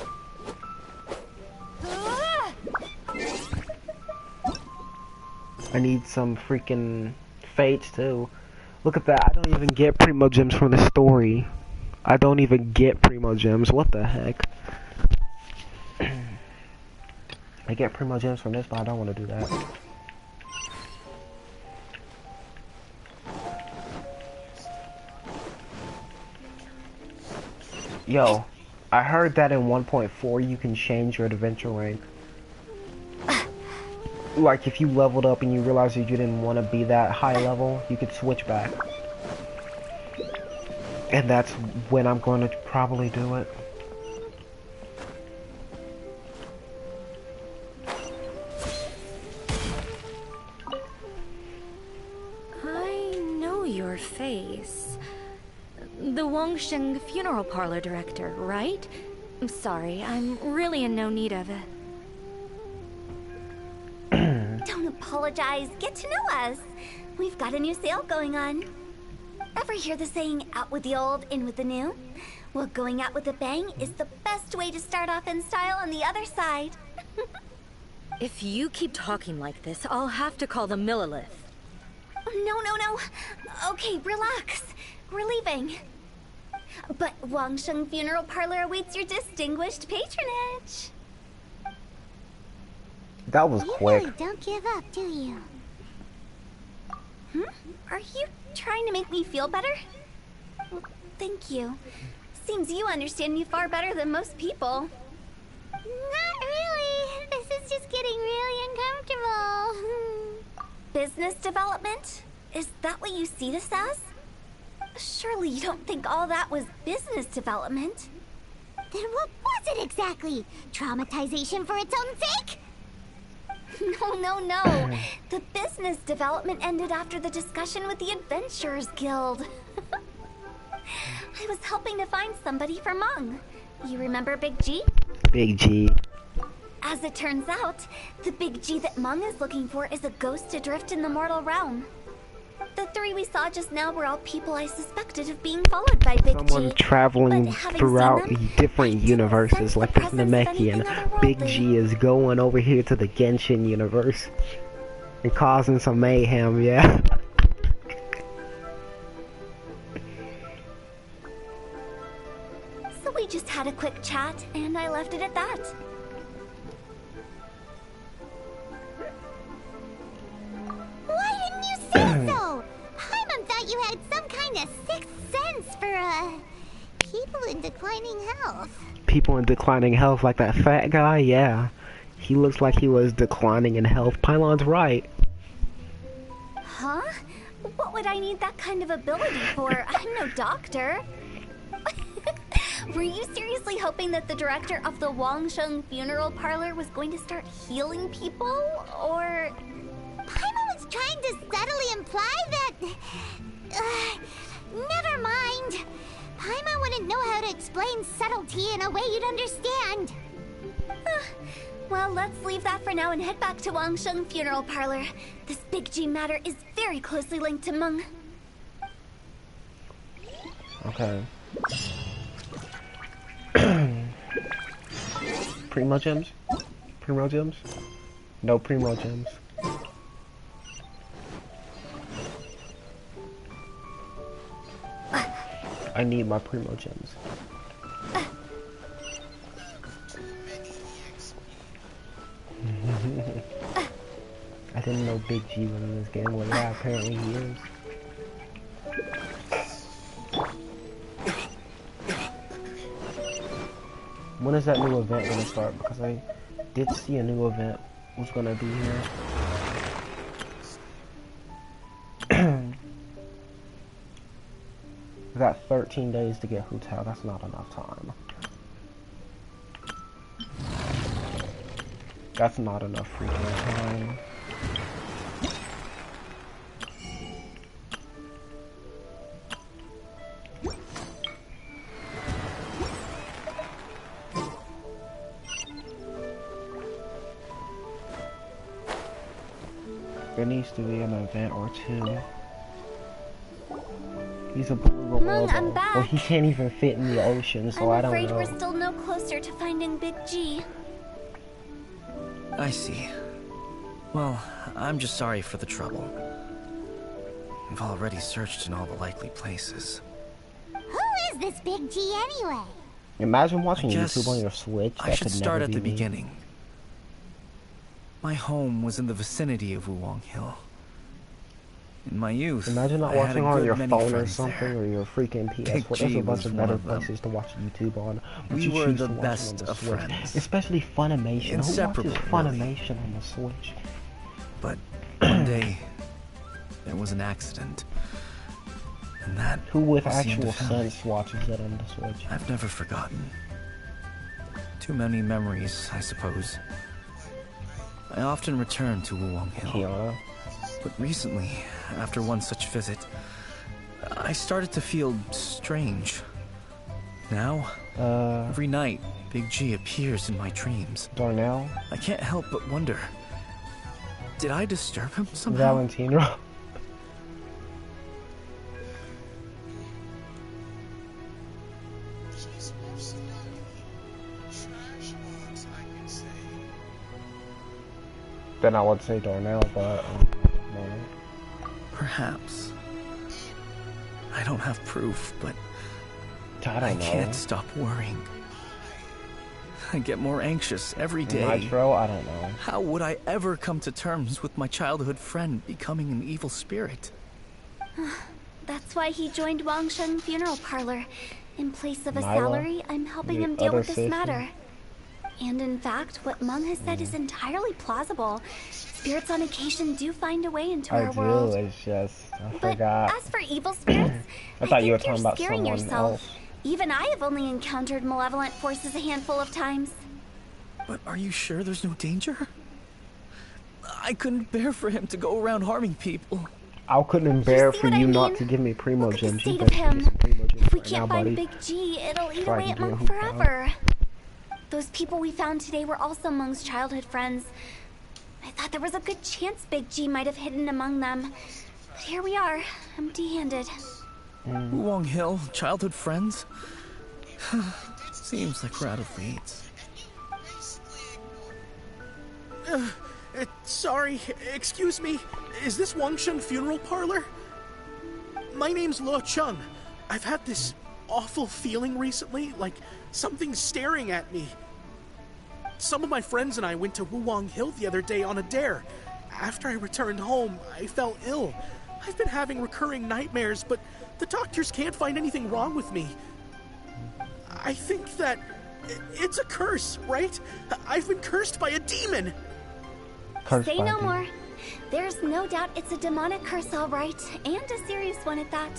I need some freaking fates too. Look at that. I don't even get Primo Gems from the story. I don't even get Primo Gems. What the heck? I get Primo Gems from this, but I don't want to do that. Yo, I heard that in 1.4 you can change your adventure rank. Like if you leveled up and you realized that you didn't want to be that high level, you could switch back. And that's when I'm going to probably do it. I know your face. The Wangsheng funeral parlor director, right? I'm sorry, I'm really in no need of it. Don't apologize. Get to know us. We've got a new sale going on. Ever hear the saying, out with the old, in with the new? Well, going out with a bang is the best way to start off in style on the other side. If you keep talking like this, I'll have to call the Millilith. No. Okay, relax. We're leaving. But Wangsheng Funeral Parlor awaits your distinguished patronage. That was quick. You really don't give up, do you? Are you trying to make me feel better? Well, thank you. Seems you understand me far better than most people. Not really. This is just getting really uncomfortable. Business development? Is that what you see this as? Surely you don't think all that was business development? Then what was it exactly? Traumatization for its own sake? No. The business development ended after the discussion with the Adventurers Guild. I was helping to find somebody for Mung. You remember Big G? Big G. As it turns out, the Big G that Mung is looking for is a ghost adrift in the mortal realm. The three we saw just now were all people I suspected of being followed by Big Someone G. traveling throughout different universes like the Namekian. Big G is going over here to the Genshin universe and causing some mayhem, yeah. So we just had a quick chat, and I left it at that. Why didn't you say so? Paimon thought you had some kind of sixth sense for, people in declining health. People in declining health like that fat guy, yeah. He looks like he was declining in health. Pylon's right. Huh? What would I need that kind of ability for? I'm no doctor. Were you seriously hoping that the director of the Wangsheng Funeral Parlor was going to start healing people? Or... Paimon was trying to subtly imply that... never mind. Paimon wouldn't know how to explain subtlety in a way you'd understand. Well, let's leave that for now and head back to Wangsheng Funeral Parlor. This Big G matter is very closely linked to Mung. Okay. Primo Gems? Primo Gems? No Primo Gems. I need my Primo Gems. I didn't know Big G was in this game. Well, yeah, apparently he is. When is that new event gonna start? Because I did see a new event was gonna be here. We got 13 days to get hotel. That's not enough time. That's not enough freaking time. There needs to be an event or two. He's a blue Mung, I'm back. Well, he can't even fit in the ocean, so I don't know. I'm afraid we're still no closer to finding Big G. I see. Well, I'm just sorry for the trouble. We've already searched in all the likely places. Who is this Big G anyway? Imagine watching YouTube on your Switch. I should start at the beginning. My home was in the vicinity of Wulong Hill. In my youth, imagine not watching on your phone or something, or your freaking PS4. There's a bunch of better places to watch YouTube on. We were the best of friends. Especially Funimation. Inseparable, who watches Funimation on the Switch? But one day, there was an accident. And that who with actual sense watches it on the Switch? I've never forgotten. Too many memories, I suppose. I often return to Wulong Hill. Kiana. But recently, after one such visit, I started to feel strange. Now, every night, Big G appears in my dreams. Darnell? I can't help but wonder, did I disturb him somehow? Valentino. Then I would say Darnell, but no. Perhaps. I don't have proof, but I can't stop worrying. I get more anxious every day. Nitro, I don't know. How would I ever come to terms with my childhood friend becoming an evil spirit? That's why he joined Wangsheng Funeral Parlor. In place of a salary, I'm helping him deal with this matter. And in fact, what Mung has said is entirely plausible. Spirits on occasion do find a way into our world. It's just, I but forgot. As for evil spirits, I thought you were talking about scaring someone yourself. else. Even I have only encountered malevolent forces a handful of times. But are you sure there's no danger? I couldn't bear for him to go around harming people. I couldn't bear for you not to give me Primo Gems. State of him. If we can't find Big G, it'll eat away at Mung forever. Those people we found today were also Mung's childhood friends. I thought there was a good chance Big G might have hidden among them. But here we are, empty-handed. Wulong Hill, childhood friends? Seems like we're out of leads. Sorry, excuse me. Is this Wangsheng Funeral Parlor? My name's Lo Chung. I've had this awful feeling recently, like something's staring at me. Some of my friends and I went to Wulong Hill the other day on a dare. After I returned home, I fell ill. I've been having recurring nightmares, but the doctors can't find anything wrong with me. I think that it's a curse, right? I've been cursed by a demon. Say no more. There's no doubt it's a demonic curse, all right, and a serious one at that.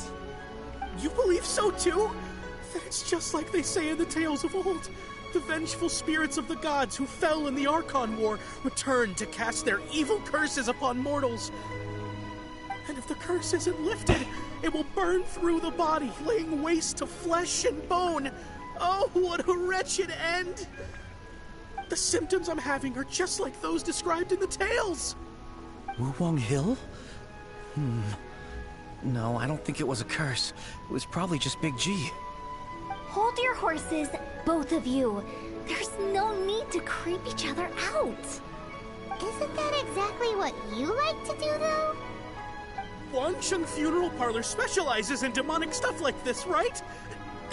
You believe so too? Then it's just like they say in the tales of old. The vengeful spirits of the gods who fell in the Archon War return to cast their evil curses upon mortals. And if the curse isn't lifted, it will burn through the body, laying waste to flesh and bone. Oh, what a wretched end! The symptoms I'm having are just like those described in the tales. Wulong Hill? No, I don't think it was a curse. It was probably just Big G. Hold your horses, both of you. There's no need to creep each other out. Isn't that exactly what you like to do, though? Wangsheng Funeral Parlor specializes in demonic stuff like this, right?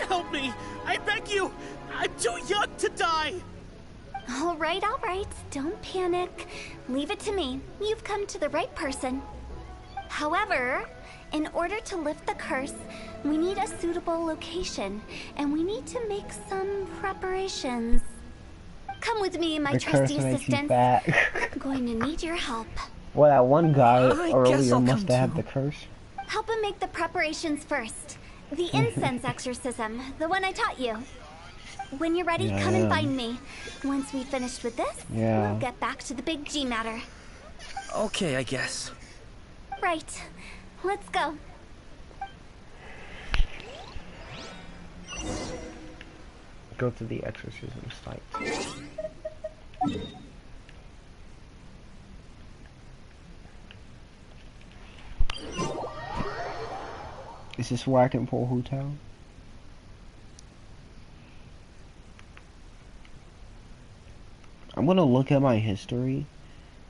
Help me, I beg you. I'm too young to die. All right, don't panic. Leave it to me. You've come to the right person. However, in order to lift the curse, we need a suitable location, and we need to make some preparations. Come with me, my trusty assistant. I'm going to need your help. Well, that one guy earlier must have had the curse. Help him make the preparations first. The incense exorcism, the one I taught you. When you're ready, Yeah, come and find me. Once we've finished with this, Yeah. we'll get back to the big G matter. Okay, I guess. Right. Let's go. Go to the exorcism site. Is this where I can pull Hotel? I'm gonna look at my history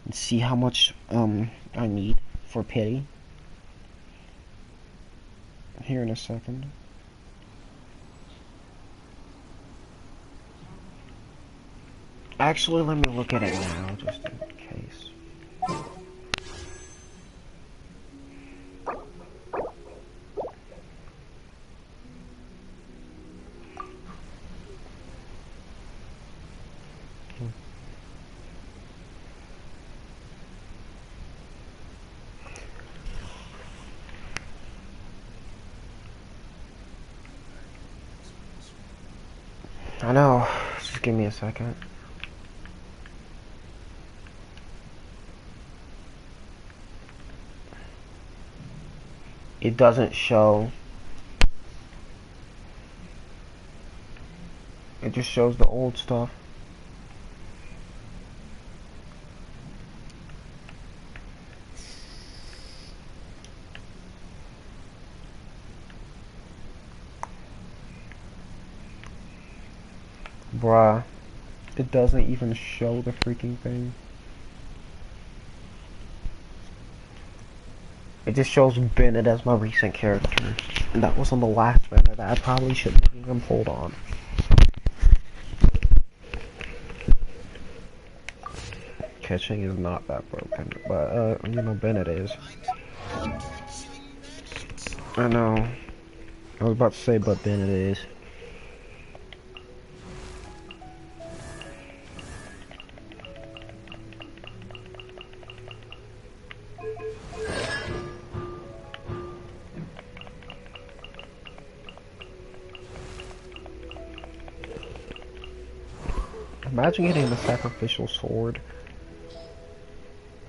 and see how much I need for pity. Here in a second. Actually, let me look at it now, just in case. I know. Just give me a second. It doesn't show. It just shows the old stuff. Bruh, it doesn't even show the freaking thing. It just shows Bennett as my recent character. And that was on the last Bennett that I probably shouldn't have even pulled on. Catching is not that broken, but you know, Bennett is. I know. I was about to say, but Bennett is. Imagine getting the sacrificial sword.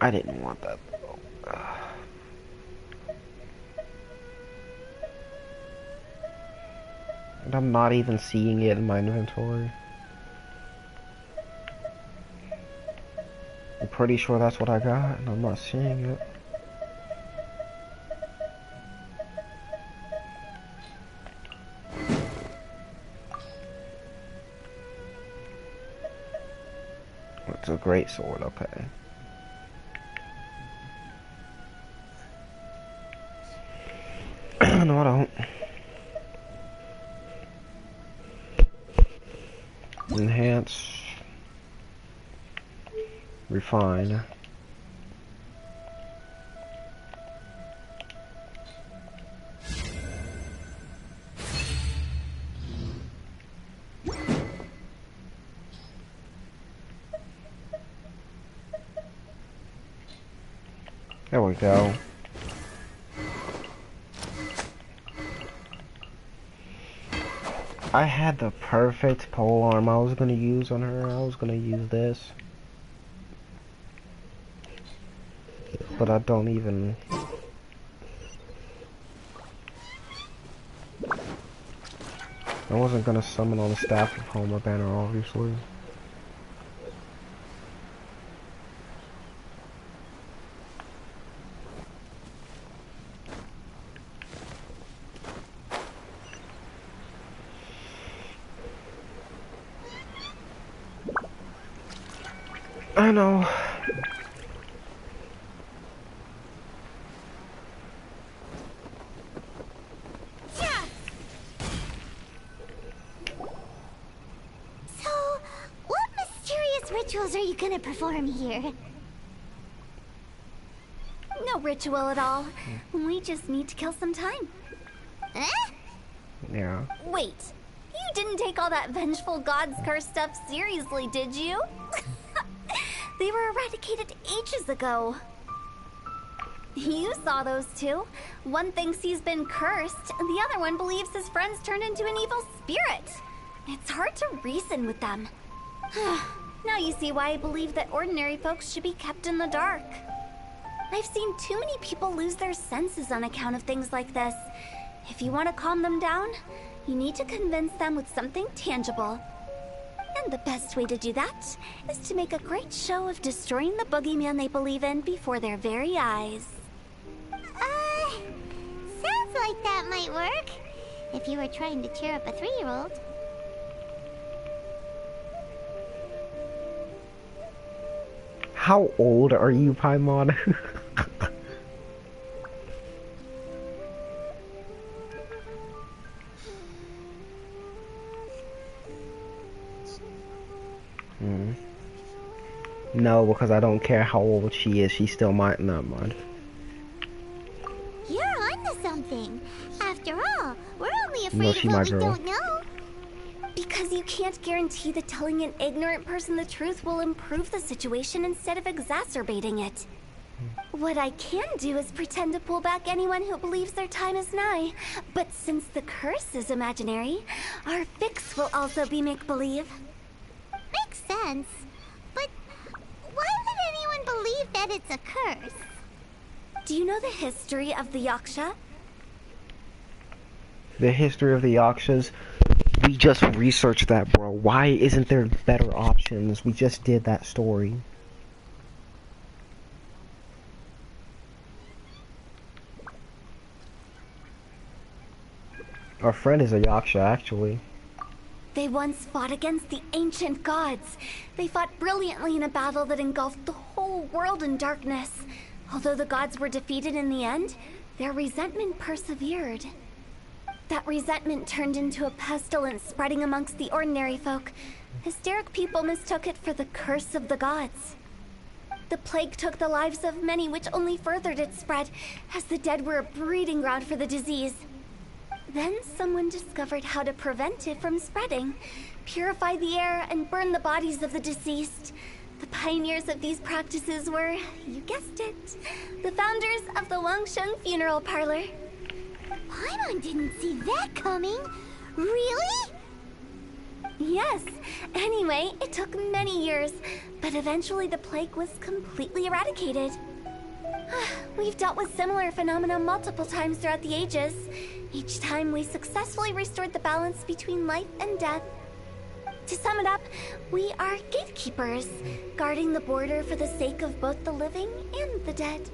I didn't want that though. And I'm not even seeing it in my inventory. I'm pretty sure that's what I got, and I'm not seeing it. It's a great sword, okay. No, I don't. Enhance. Refine. There we go. I had the perfect pole arm I was gonna use on her. I was gonna use this. But I don't even... I wasn't gonna summon on the Staff of Homer banner, obviously. I know. So, what mysterious rituals are you gonna perform here? No ritual at all. We just need to kill some time. Eh? Yeah. Wait, you didn't take all that vengeful God's curse stuff seriously, did you? They were eradicated ages ago. You saw those two. One thinks he's been cursed, and the other one believes his friends turned into an evil spirit. It's hard to reason with them. Now you see why I believe that ordinary folks should be kept in the dark. I've seen too many people lose their senses on account of things like this. If you want to calm them down, you need to convince them with something tangible. And the best way to do that is to make a great show of destroying the boogeyman they believe in before their very eyes. Sounds like that might work. If you were trying to cheer up a 3-year-old. How old are you, Paimon? No, because I don't care how old she is, she still might not mind. You're onto something. After all, we're only afraid No, of she what my we girl. don't know. Because you can't guarantee that telling an ignorant person the truth will improve the situation instead of exacerbating it. What I can do is pretend to pull back anyone who believes their time is nigh. But since the curse is imaginary, our fix will also be make-believe. Makes sense. But why would anyone believe that it's a curse? Do you know the history of the Yaksha? The history of the Yakshas? We just researched that, bro. Why isn't there better options? We just did that story. Our friend is a Yaksha, actually. They once fought against the ancient gods. They fought brilliantly in a battle that engulfed the whole world in darkness. Although the gods were defeated in the end, their resentment persevered. That resentment turned into a pestilence spreading amongst the ordinary folk. Hysteric people mistook it for the curse of the gods. The plague took the lives of many, which only furthered its spread, as the dead were a breeding ground for the disease. Then someone discovered how to prevent it from spreading, purify the air, and burn the bodies of the deceased. The pioneers of these practices were, you guessed it, the founders of the Wangsheng Funeral Parlor. Paimon didn't see that coming. Really? Yes. Anyway, it took many years, but eventually the plague was completely eradicated. We've dealt with similar phenomena multiple times throughout the ages. Each time we successfully restored the balance between life and death. To sum it up, we are gatekeepers, guarding the border for the sake of both the living and the dead.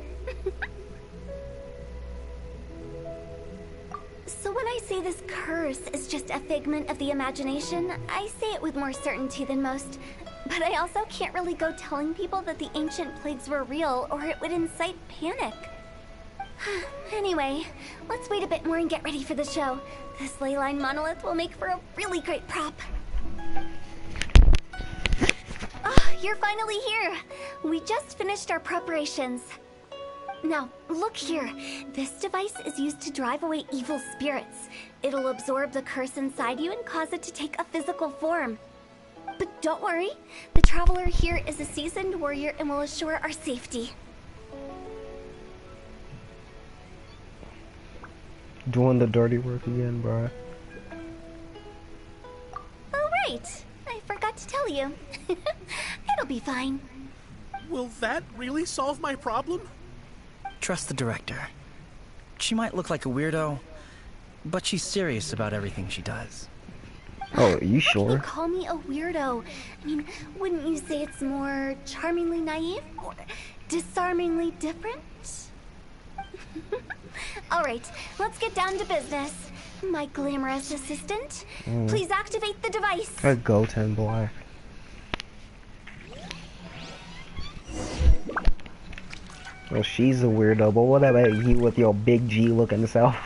So when I say this curse is just a figment of the imagination, I say it with more certainty than most. But I also can't really go telling people that the ancient plagues were real, or it would incite panic. Anyway, let's wait a bit more and get ready for the show. This leyline monolith will make for a really great prop. Oh, you're finally here! We just finished our preparations. Now, look here. This device is used to drive away evil spirits. It'll absorb the curse inside you and cause it to take a physical form. But don't worry, the traveler here is a seasoned warrior and will assure our safety. Doing the dirty work again, bro. Oh, right. I forgot to tell you. It'll be fine. Will that really solve my problem? Trust the director. She might look like a weirdo, but she's serious about everything she does. Oh, are you How can sure? you call me a weirdo? I mean, wouldn't you say it's more charmingly naive or disarmingly different? All right, let's get down to business. My glamorous assistant, please activate the device. A Goten boy. Well, she's a weirdo, but what about you with your big G looking self?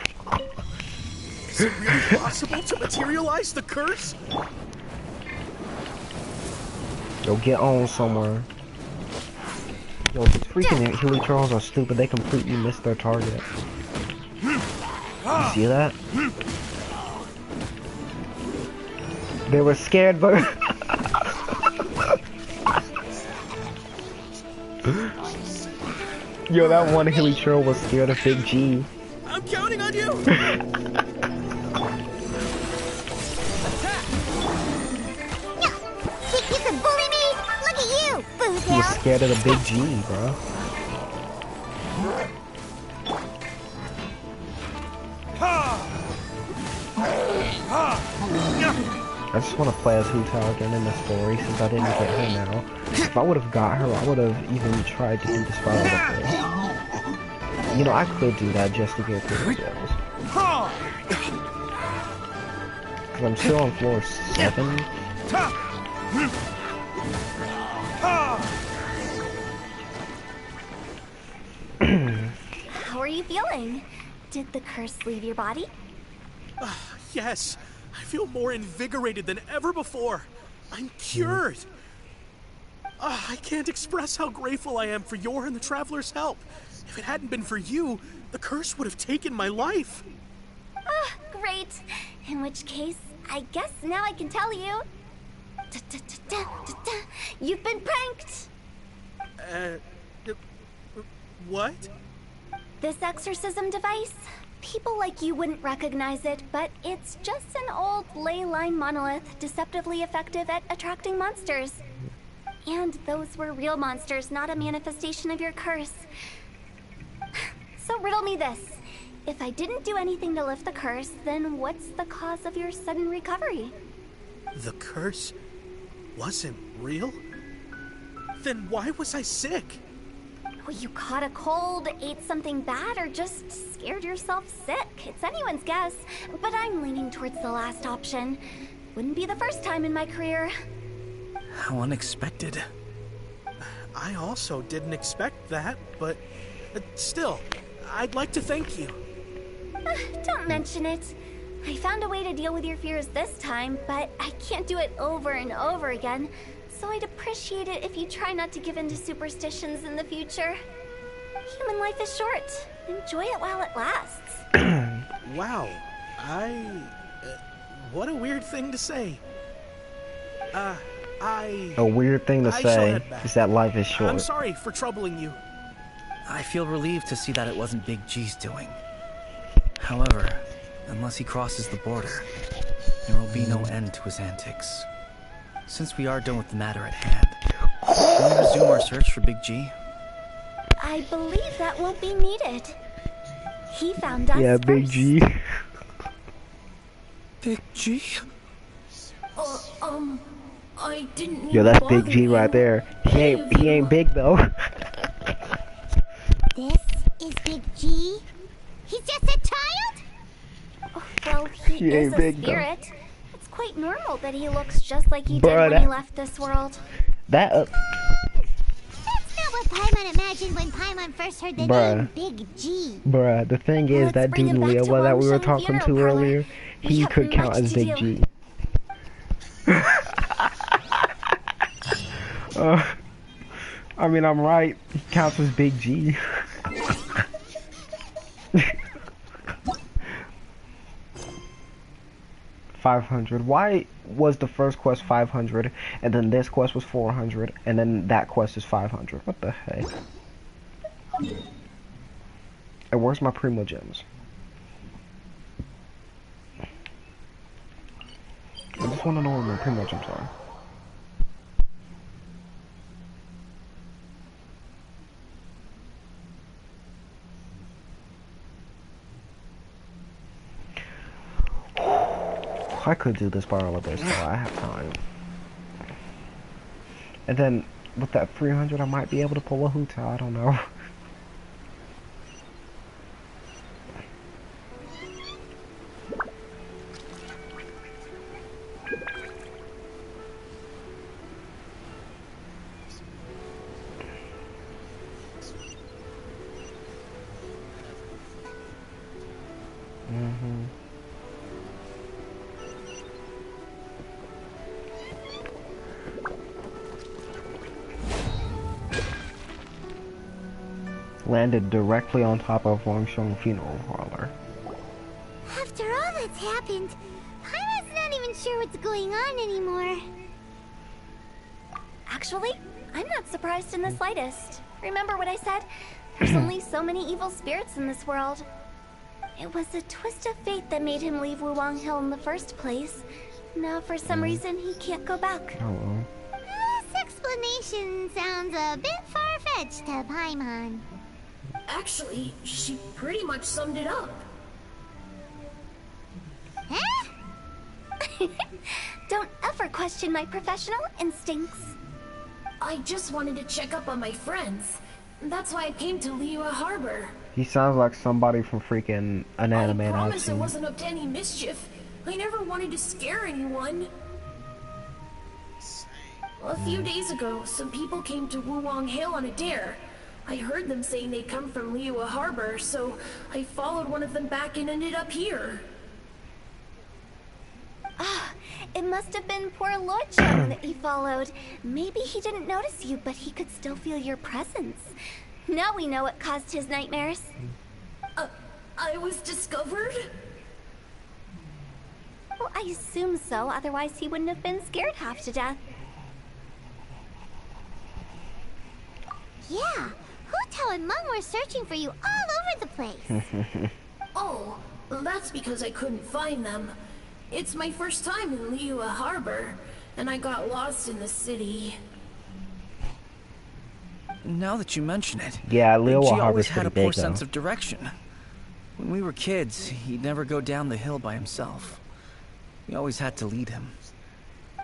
Is it really possible to materialize the curse? Yo, get on somewhere. Yo, these freaking Huey Charles are stupid. They completely missed their target. You see that? They were scared, but... Yo, that one hilly troll was scared of Big G. I'm counting on you! Think you can bully me? Look at you, Boo He was scared of the Big G, bro. I just want to play as Hu Tao again in the story since I didn't get her now. If I would have got her, I would have even tried to do the spiral before. You know, I could do that just to get through the levels. Because I'm still on floor 7. How are you feeling? Did the curse leave your body? Yes, I feel more invigorated than ever before. I'm cured. I can't express how grateful I am for your and the Traveler's help. If it hadn't been for you, the curse would have taken my life. Great. In which case, I guess now I can tell you. You've been pranked! What? This exorcism device? People like you wouldn't recognize it, but it's just an old ley line monolith deceptively effective at attracting monsters. And those were real monsters, not a manifestation of your curse. So riddle me this. If I didn't do anything to lift the curse, then what's the cause of your sudden recovery? The curse wasn't real? Then why was I sick? Well, you caught a cold, ate something bad, or just scared yourself sick. It's anyone's guess, but I'm leaning towards the last option. Wouldn't be the first time in my career. How unexpected. I also didn't expect that, but still, I'd like to thank you. Don't mention it. I found a way to deal with your fears this time, but I can't do it over and over again. So I'd appreciate it if you try not to give in to superstitions in the future. Human life is short. Enjoy it while it lasts. Wow. What a weird thing to say. A weird thing to say is that life is short. I'm sorry for troubling you. I feel relieved to see that it wasn't Big G's doing. However, unless he crosses the border, there will be no end to his antics. Since we are done with the matter at hand, can we resume our search for Big G? I believe that won't be needed. He found us Yeah, Big first. G. Big G? I didn't. Yo, that's Big G right there. He ain't big though. This is Big G? He's just a child? Oh, well, he is ain't a big, though. spirit. It's quite normal that he looks just like he did Bruh, when he left this world. That That's not what Paimon imagined when Paimon first heard the name Big G. bruh, the thing is Let's that bring dude him back Leo to that we were Wangshan talking to Funeral Parlor. earlier, We he have could count much as to Big do. G. I mean, I'm right. He counts as Big G. $500. Why was the first quest 500 and then this quest was 400 and then that quest is 500? What the heck? And where's my Primo Gems? I just want to know where my Primo Gems are. I could do this bar all day, so I have time. And then with that 300, I might be able to pull a Hu Tao. I don't know. Landed directly on top of Wangshan Funeral Parlor. After all that's happened, Paimon's not even sure what's going on anymore. Actually, I'm not surprised in the slightest. Remember what I said? There's only so many evil spirits in this world. It was a twist of fate that made him leave Wuwang Hill in the first place. Now, for some reason, he can't go back. Oh. This explanation sounds a bit far-fetched to Paimon. Actually, she pretty much summed it up. Huh? Don't ever question my professional instincts. I just wanted to check up on my friends. That's why I came to Liyue Harbor. He sounds like somebody from freaking an anime I I've promise I seen. wasn't up to any mischief. I never wanted to scare anyone. A few days ago, some people came to Wuwang Hill on a dare. I heard them saying they'd come from Liyue Harbor, so I followed one of them back and ended up here. Ah, it must have been poor Lord Chun that you followed. Maybe he didn't notice you, but he could still feel your presence. Now we know what caused his nightmares. I was discovered? Well, I assume so, otherwise he wouldn't have been scared half to death. Yeah, Hu and Meng were searching for you all over the place. Oh, that's because I couldn't find them. It's my first time in Liyue Harbor, and I got lost in the city. Now that you mention it, Yeah, Liyue Big G Harbor's always had a pretty poor big, though. sense of direction. When we were kids, he'd never go down the hill by himself. We always had to lead him.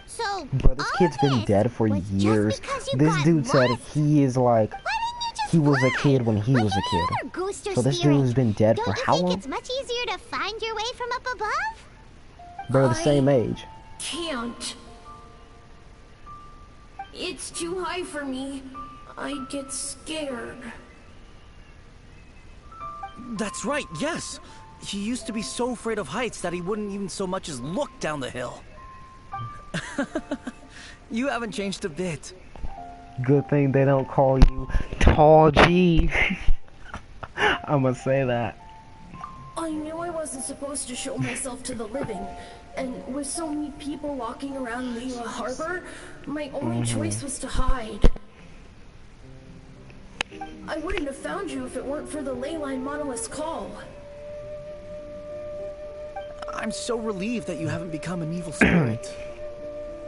So, Bro, this all kid's been this dead for was just years. because you This got dude said lost? he is like, Why didn't you just he was a fly? kid when he Like was a any kid. other ghost or So this spirit. dude's been dead Don't for you how think long? it's much easier to find your way from up above? Bro, the same age. Can't. It's too high for me. I'd get scared. That's right, yes! He used to be so afraid of heights that he wouldn't even so much as look down the hill. You haven't changed a bit. Good thing they don't call you Tall G. I'ma say that. I knew I wasn't supposed to show myself to the living, and with so many people walking around Liyue Harbor, my only choice was to hide. I wouldn't have found you if it weren't for the Leyline Monolith's call. I'm so relieved that you haven't become an evil spirit.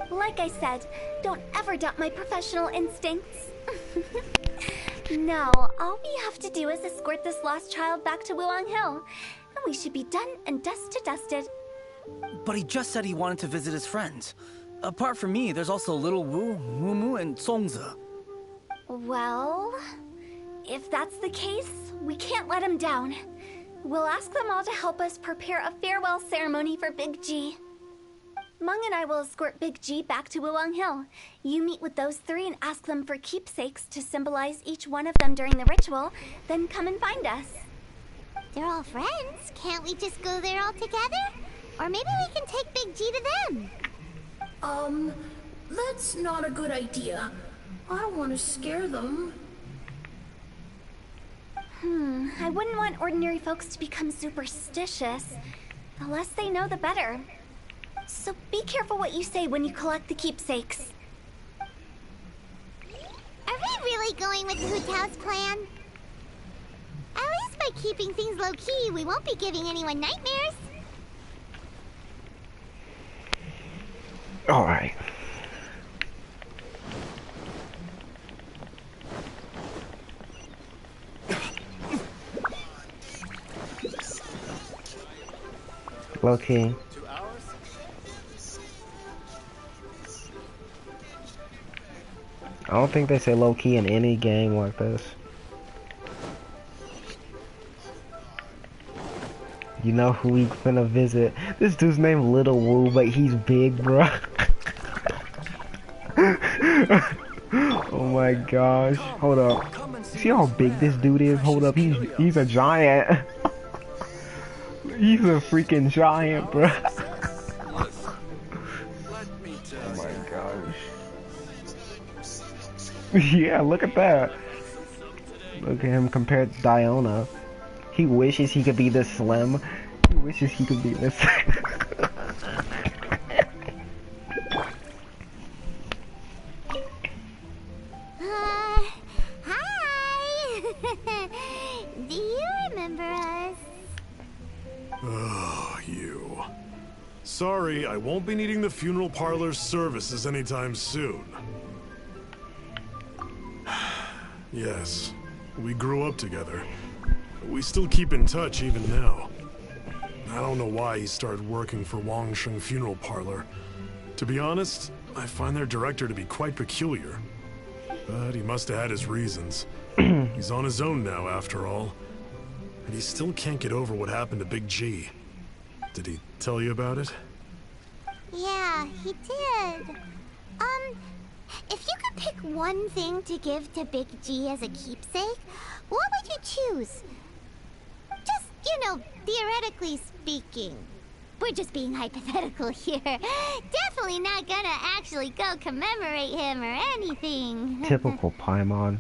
Like I said, don't ever doubt my professional instincts. Now, all we have to do is escort this lost child back to Wuwang Hill, and we should be done and dusted. But he just said he wanted to visit his friends. Apart from me, there's also Little Wu, Mumu, and Songza. Well, if that's the case, we can't let him down. We'll ask them all to help us prepare a farewell ceremony for Big G. Meng and I will escort Big G back to Wuwang Hill. You meet with those three and ask them for keepsakes to symbolize each one of them during the ritual, then come and find us. They're all friends. Can't we just go there all together? Or maybe we can take Big G to them. That's not a good idea. I don't want to scare them. I wouldn't want ordinary folks to become superstitious. The less they know, the better. So be careful what you say when you collect the keepsakes. Are we really going with Hu Tao's plan? At least by keeping things low-key, we won't be giving anyone nightmares. Alright. Low-key. I don't think they say low-key in any game like this. You know who we finna visit? This dude's named Little Wu, but he's big, bro. Oh my gosh. Hold up. See how big this dude is? Hold up. He's a giant. He's a freaking giant, bro. Oh my gosh. Yeah, look at that. Look at him compared to Diona. He wishes he could be this slim. He wishes he could be this. Hi. sorry, I won't be needing the funeral parlor's services anytime soon. Yes, we grew up together. We still keep in touch even now. I don't know why he started working for Wangsheng Funeral Parlor. To be honest, I find their director to be quite peculiar. But he must have had his reasons. He's on his own now, after all. And he still can't get over what happened to Big G. Did he tell you about it? Yeah, he did. If you could pick one thing to give to Big G as a keepsake, what would you choose? Just, you know, theoretically speaking. We're just being hypothetical here. Definitely not gonna actually go commemorate him or anything. Typical Paimon.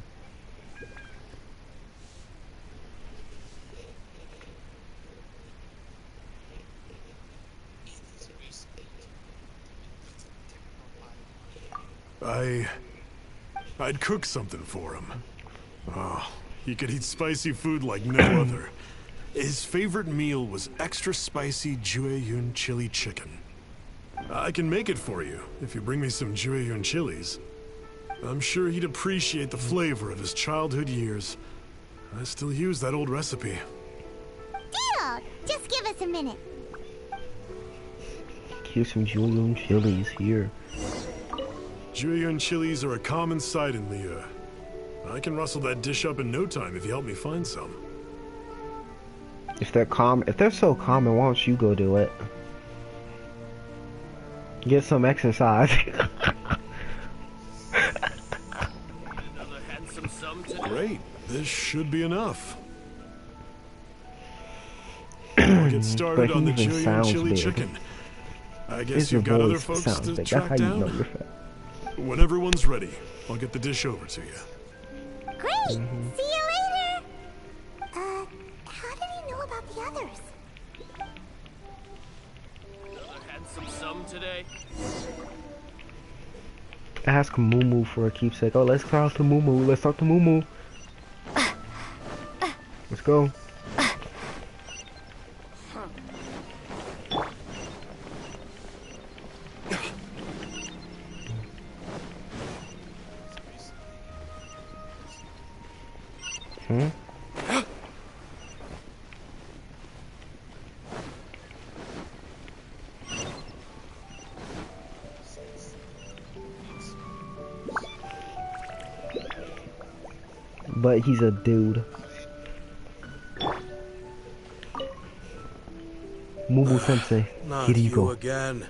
I'd cook something for him. Oh, he could eat spicy food like no other. His favorite meal was extra spicy Jueyun chili chicken. I can make it for you if you bring me some Jueyun chilies. I'm sure he'd appreciate the flavor of his childhood years. I still use that old recipe. Deal! Just give us a minute. Here's some Jueyun chilies here. Jueyun chilies are a common sight in Liyue. I can rustle that dish up in no time if you help me find some. If they're so common, why don't you go do it? Get some exercise. Great, this should be enough. I'll get started on the Jueyun chili chicken. I guess you've got other folks to track down. When everyone's ready, I'll get the dish over to you. Great! See you later! How did he know about the others? Another handsome sum today? Ask Moo for a keepsake. Oh, let's talk to Moo. Let's talk to Moo. Let's go. But he's a dude. Mumu Sensei, Not here you you go. again.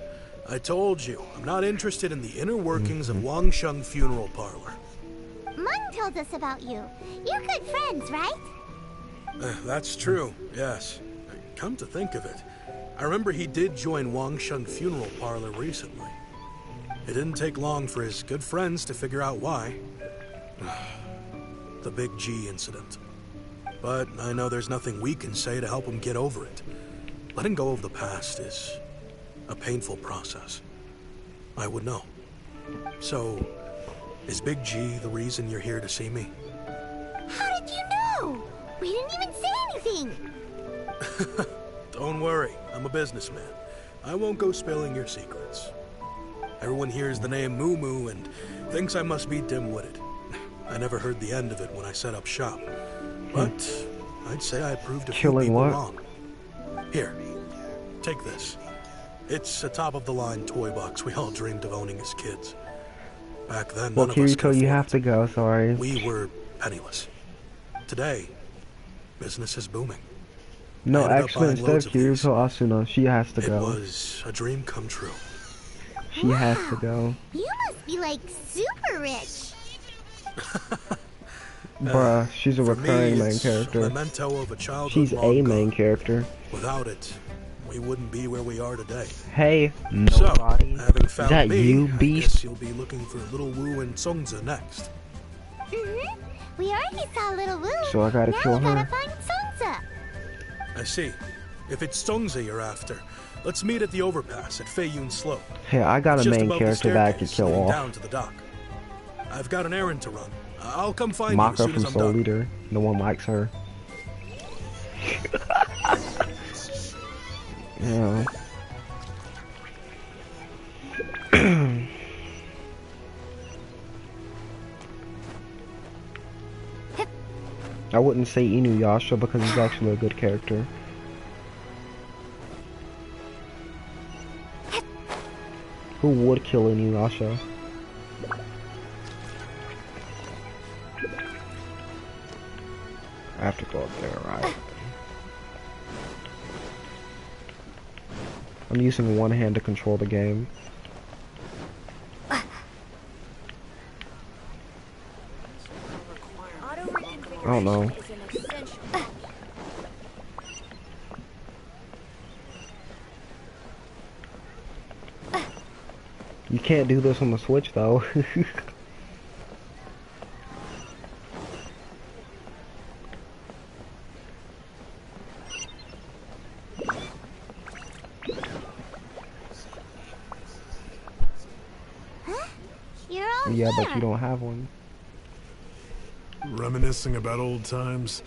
I told you, I'm not interested in the inner workings of Wangsheng Funeral Parlor. Mun told us about you. You're good friends, right? That's true, yes. Come to think of it, I remember he did join Wangsheng Funeral Parlor recently. It didn't take long for his good friends to figure out why. The Big G incident. But I know there's nothing we can say to help him get over it. Letting go of the past is a painful process. I would know. So, is Big G the reason you're here to see me? How did you know? We didn't even say anything. Don't worry, I'm a businessman. I won't go spilling your secrets. Everyone hears the name Moo Moo and thinks I must be dim-witted. I never heard the end of it when I set up shop. But I'd say I proved a few people wrong. Here, take this. It's a top-of-the-line toy box we all dreamed of owning as kids. Back then, none of us could afford you have to go, sorry. We were penniless. Today, business is booming. No, actually, instead of Kirito Asuna, she has to go. It was a dream come true. She has to go. You must be, like, super rich. Bruh, she's a recurring main character. She's a main character. Without it, we wouldn't be where we are today. Hey, nobody. So, having found is that me, you, I beast? guess you'll be looking for Little Wu and Songza next. We already saw Little Wu. So I gotta kill Now we her. gotta find Songza. I see. If it's Songza you're after, let's meet at the overpass at Feiyun Slope. Hey, I got a Just main above the character that I could staircase kill leading off. down to the dock. I've got an errand to run. I'll come find you Maka as soon from as I'm Soul done. Leader. No one likes her. Yeah. I wouldn't say Inuyasha because he's actually a good character. Who would kill Inuyasha? I have to go up there, right? I'm using one hand to control the game. I don't know. You can't do this on the Switch though. Yeah, but you don't have one. Reminiscing about old times.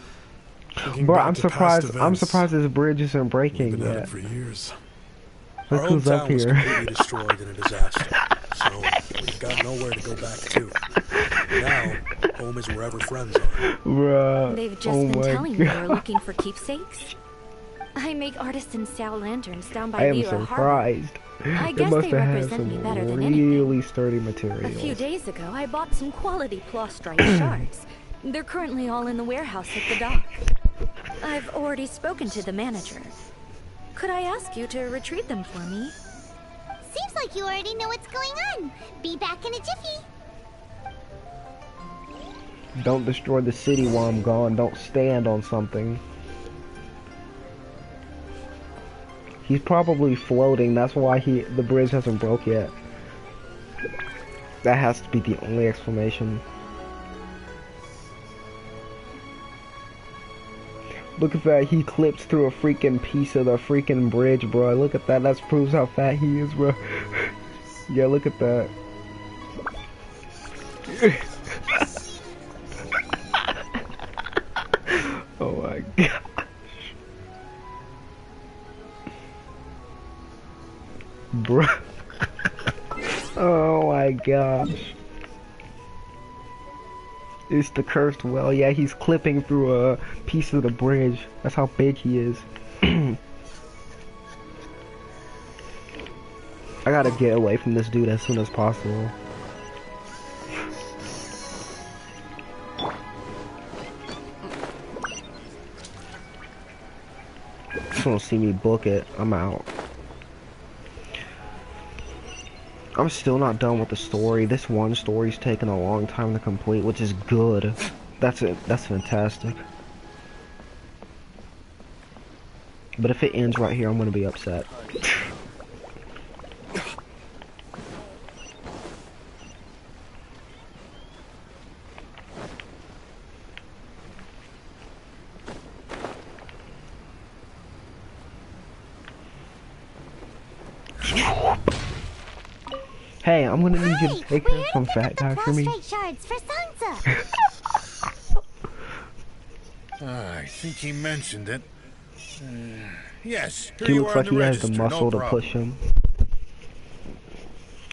Bro, I'm surprised. I'm surprised this bridge isn't breaking We've been at yet. it for years. Look who's up was here. completely destroyed in a disaster, so we've got nowhere to go back to. Now, home is wherever friends are. Bruh. They've just been telling me they're looking for keepsakes. I make artisan Sal lanterns down by I am Leo Harbor. surprised. I They guess must they have had represent me some better than anything. really sturdy A materials. few days ago, I bought some quality plastrite shards. They're currently all in the warehouse at the dock. I've already spoken to the manager. Could I ask you to retrieve them for me? Seems like you already know what's going on. Be back in a jiffy. Don't destroy the city while I'm gone. Don't stand on something. He's probably floating. That's why the bridge hasn't broke yet. That has to be the only explanation. Look at that. He clips through a freaking piece of the freaking bridge, bro. Look at that. That proves how fat he is, bro. Yeah, look at that. Oh my god. Bro. Oh my gosh. It's the cursed well. Yeah, he's clipping through a piece of the bridge. That's how big he is. I gotta get away from this dude as soon as possible. Just don't see me book it. I'm out. I'm still not done with the story. This one story's taking a long time to complete, which is good. That's it. That's fantastic. But if it ends right here, I'm gonna be upset. Hey, I'm gonna need you to take some fat guy for me. Shards for Sansa. I think he mentioned it. Yes, here He you looks are like on he the has the register, muscle no to push problem. him.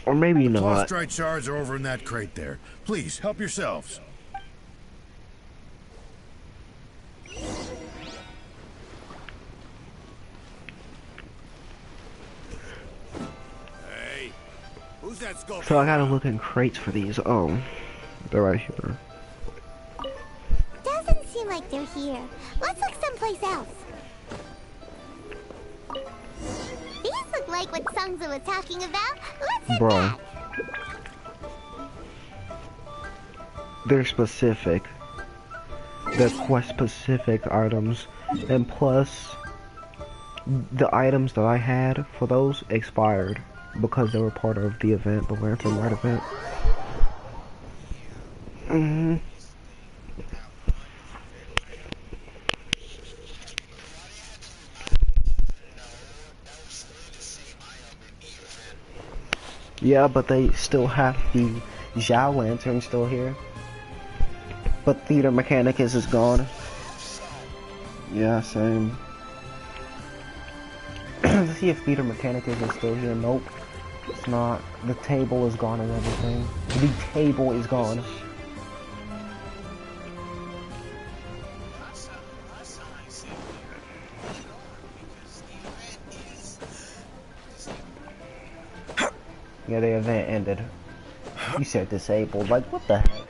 Or maybe not. Plastrite shards are over in that crate there. Please, help yourselves. Hey, who's that skull? So I gotta look in crates for these. Oh, they're right here. Doesn't seem like they're here. Let's look someplace else. These look like what Sansa was talking about. Let's hit Bro. that. They're specific. They're quest specific items. And plus, the items that I had for those expired because they were part of the event, the Lantern Light event. Yeah, but they still have the Zhao Lantern still here. But Theater Mechanicus is gone. Yeah, same. Let's see if Theater Mechanicus is still here. Nope. It's not. The table is gone and everything. The table is gone. Yeah, the event ended. You said disabled. Like, what the heck?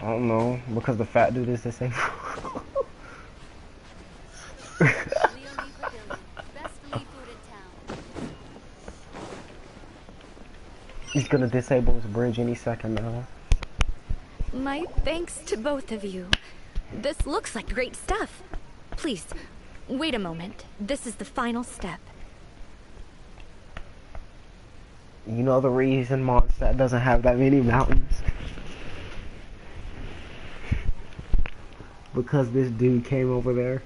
I don't know. Because the fat dude is disabled. He's gonna disable his bridge any second now. My thanks to both of you. This looks like great stuff. Please, wait a moment. This is the final step. You know the reason Mondstadt doesn't have that many mountains? Because this dude came over there.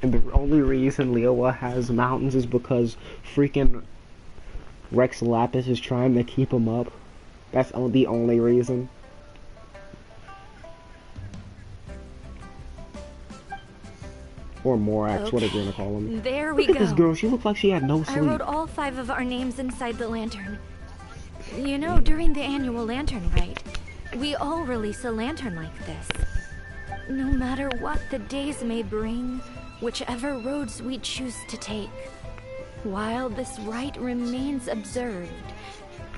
And the only reason Liyue has mountains is because freaking Rex Lapis is trying to keep him up. That's the only reason. Or Morax, whatever you're gonna call him. There we Look go. at this girl, she looked like she had no sleep. I wrote all 5 of our names inside the lantern. You know, during the annual lantern rite, we all release a lantern like this. No matter what the days may bring, whichever roads we choose to take, while this rite remains observed,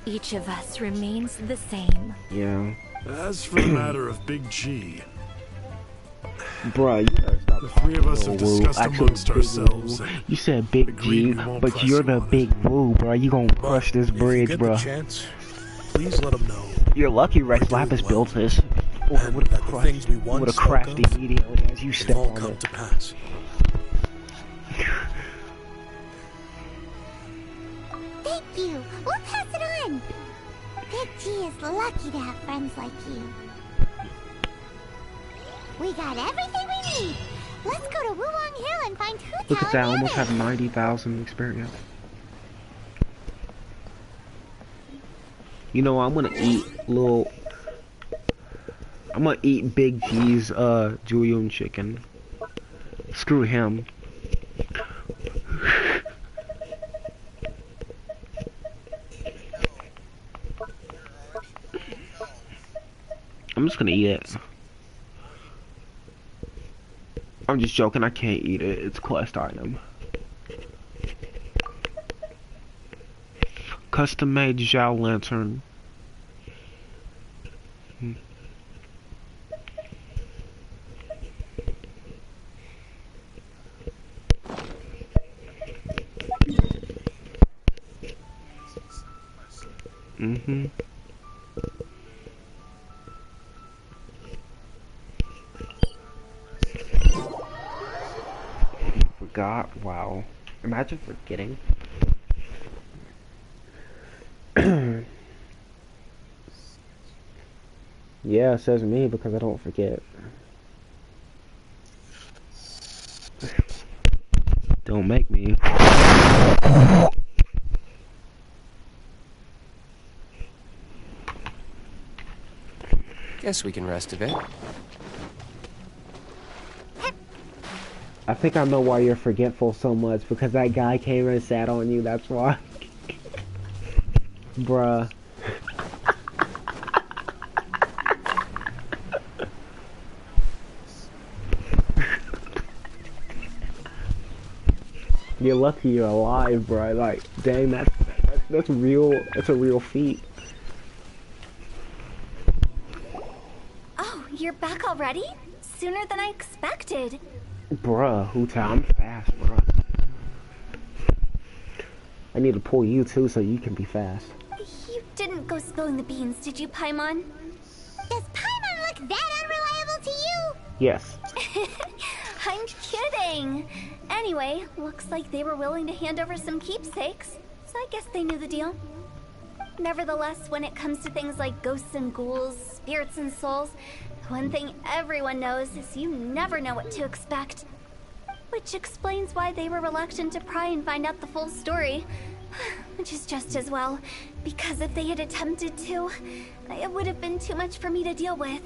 each of us remains the same. Yeah. As for the matter of Big G, bruh, you gotta stop. The 3 of us have discussed amongst ourselves. You said Big G, but you're the Big Woo, bruh. You gonna crush this bridge, bruh. Chance, please let him know. You're lucky Rex Lapis built this. Or it would have crashed immediately as you stepped on it. To pass. Thank you. We'll pass it on. Big G is lucky to have friends like you. We got everything we need. Let's go to Wulong Hill and find Hu Tao. Look at that, I almost have 90,000 experience. You know, I'm gonna eat Big G's Julian chicken. Screw him. I'm just gonna eat it. I'm just joking, I can't eat it. It's a quest item. Custom made Zhao lantern. Forgot? Wow. Imagine forgetting. Yeah, it says me because I don't forget. Don't make me. Guess we can rest a bit. I think I know why you're forgetful so much, because that guy came and sat on you, that's why. Bruh. You're lucky you're alive, bruh. Like, dang, that's real. That's a real feat. Oh, you're back already? Sooner than I expected. Bruh, Hu Tao, I'm fast, bruh. I need to pull you too so you can be fast. You didn't go spilling the beans, did you, Paimon? Does Paimon look that unreliable to you? Yes. I'm kidding. Anyway, looks like they were willing to hand over some keepsakes, so I guess they knew the deal. Nevertheless, when it comes to things like ghosts and ghouls, spirits and souls, one thing everyone knows is you never know what to expect. Which explains why they were reluctant to pry and find out the full story. Which is just as well, because if they had attempted to, it would have been too much for me to deal with.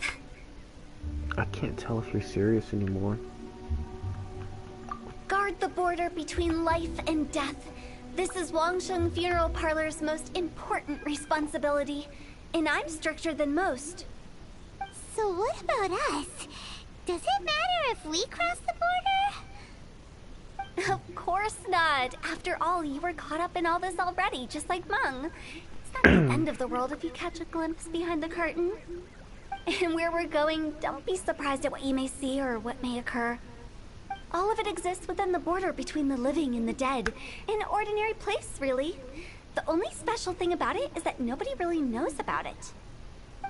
I can't tell if you're serious anymore. Guard the border between life and death. This is Wangsheng Funeral Parlor's most important responsibility, and I'm stricter than most. So what about us? Does it matter if we cross the border? Of course not. After all, you were caught up in all this already, just like Mung. It's not the end of the world if you catch a glimpse behind the curtain. And where we're going, don't be surprised at what you may see or what may occur. All of it exists within the border between the living and the dead. An ordinary place, really. The only special thing about it is that nobody really knows about it.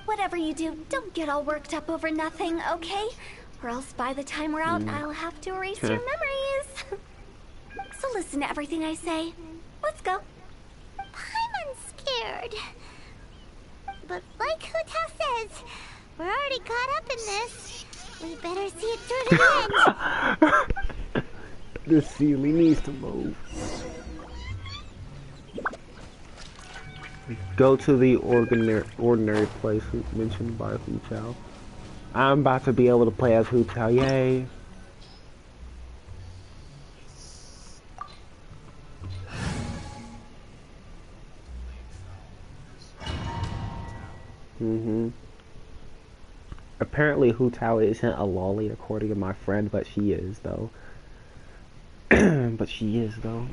Whatever you do, don't get all worked up over nothing, okay? Or else by the time we're out, I'll have to erase your memories. So listen to everything I say. Let's go. I'm unscared. But like Huta says, we're already caught up in this. We better see it through to the end. The ceiling needs to move. Go to the ordinary place mentioned by Hu Tao. I'm about to be able to play as Hu Tao. Yay! Apparently Hu Tao isn't a lolly according to my friend, but she is though. But she is though.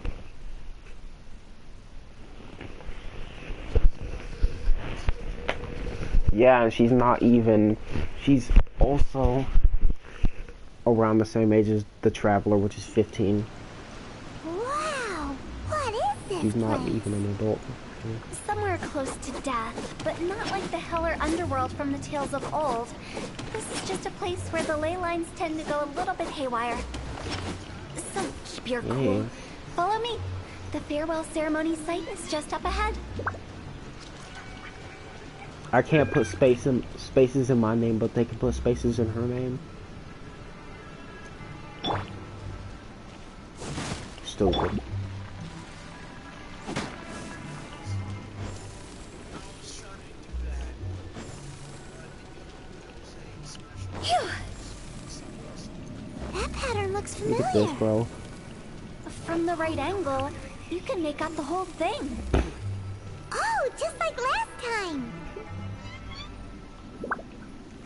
Yeah, and she's not even, she's also around the same age as the Traveler, which is 15. Wow, what is this She's not place? even an adult. Somewhere close to death, but not like the hell or underworld from the tales of old. This is just a place where the ley lines tend to go a little bit haywire. So keep your cool. Follow me. The farewell ceremony site is just up ahead. I can't put spaces in my name, but they can put spaces in her name. Stupid. That pattern looks familiar. Look at this, bro. From the right angle, you can make out the whole thing. Oh, just like last time.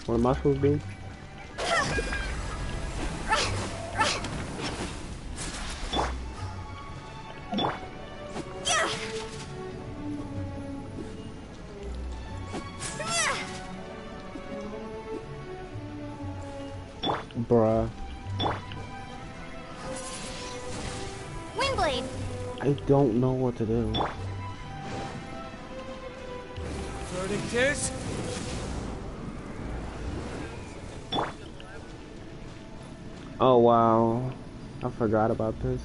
What am I supposed to do? Bruh. Windblade. I don't know what to do. Verdict is... Oh wow. I forgot about this.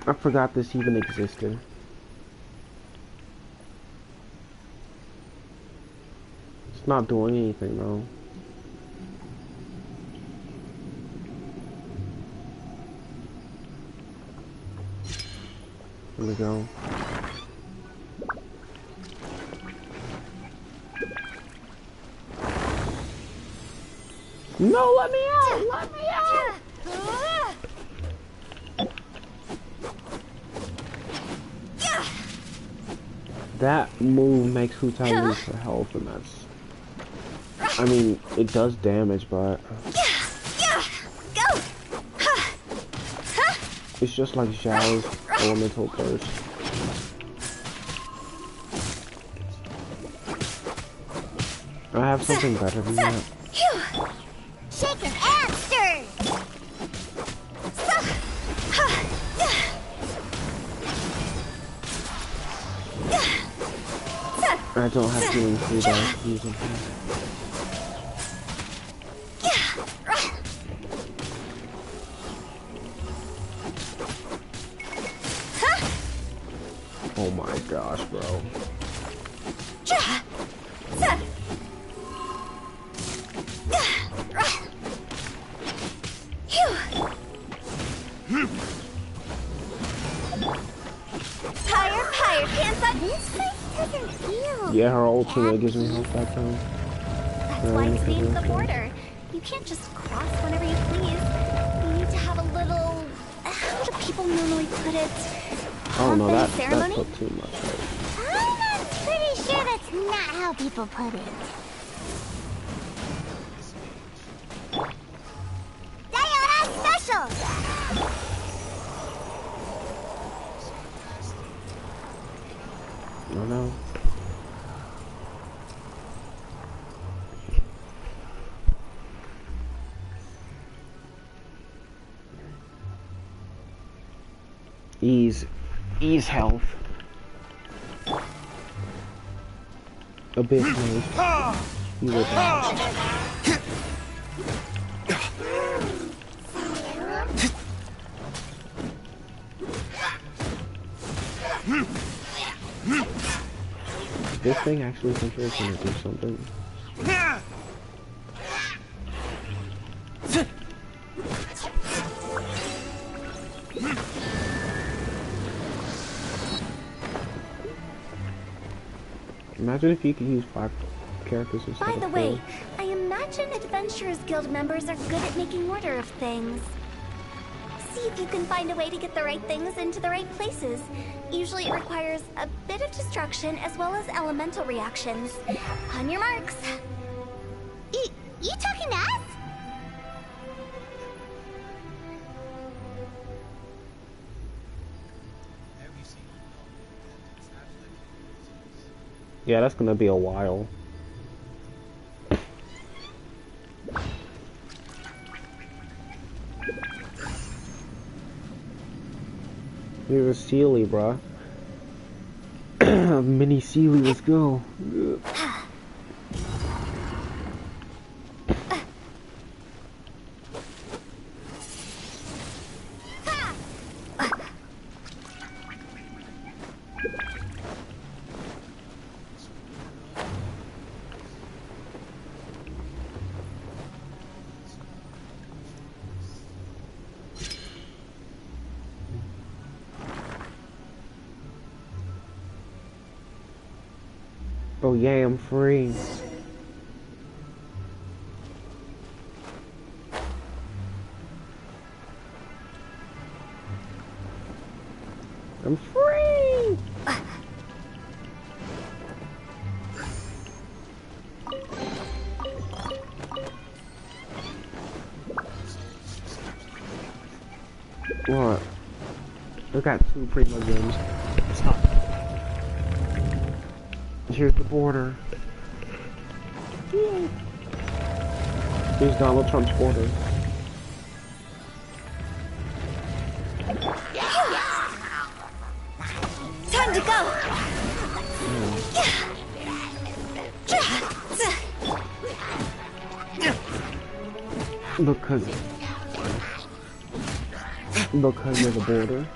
I forgot this even existed. It's not doing anything though. Here we go. No, let me out! Let me out! That move makes Hu Tao lose her health, and that's... I mean, it does damage, but... It's just like Zhao's elemental burst. I have something better than that. Shaken and stirred. I don't have to include that using him. Oh my gosh, bro. Higher, higher, hands up. This place doesn't feel Yeah, her ultimate gives me health back down. That's why it's named the border. You can't just cross whenever you please. You need to have a little... How do people normally put it? Oh no, that ceremony? put too much. I'm pretty sure that's not how people put it. Sayonara special! No, no. Ease health. Abyss mode. You will die. This thing actually thinks it's gonna do something. Imagine if you could use 5 characters instead of 4. By the way, I imagine Adventurers Guild members are good at making order of things. See if you can find a way to get the right things into the right places. Usually it requires a bit of destruction as well as elemental reactions. On your marks. You talking to us? Yeah, that's gonna be a while. Here's a Sealy, bruh. Mini Sealy, let's go. Oh yeah, I'm free. I'm free! What? I got 2 Primo games. Stop. Here's the border. Yay. Here's Donald Trump's border. Time to go! Because of the border.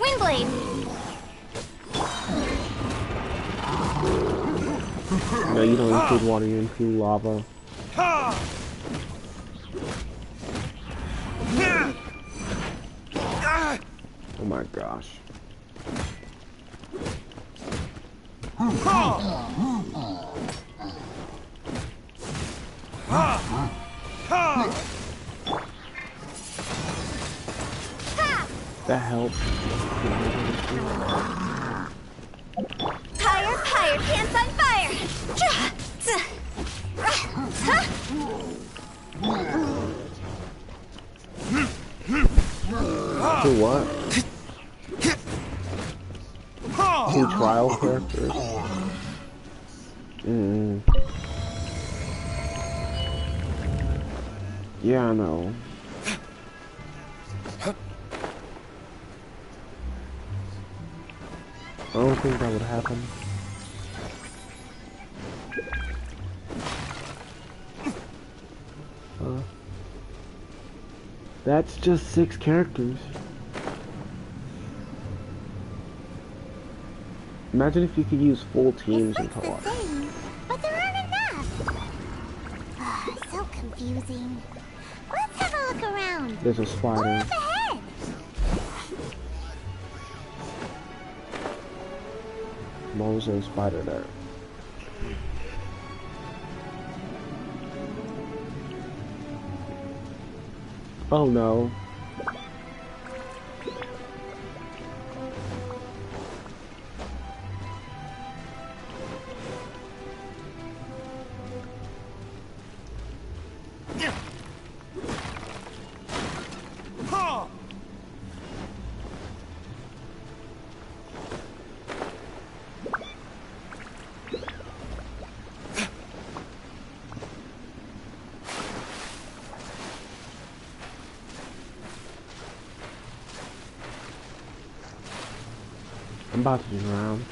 Windblade! No, you don't include water, you include lava. Oh my gosh. That helps. Fire, fire, pants on fire! Do what? 2 trial characters. Yeah, I know. I don't think that would happen. That's just 6 characters. Imagine if you could use full teams in co-op. But there aren't enough. So confusing. Let's have a look around. There's a spider. Or up ahead. There's a spider there. Oh no. I'm about to drown.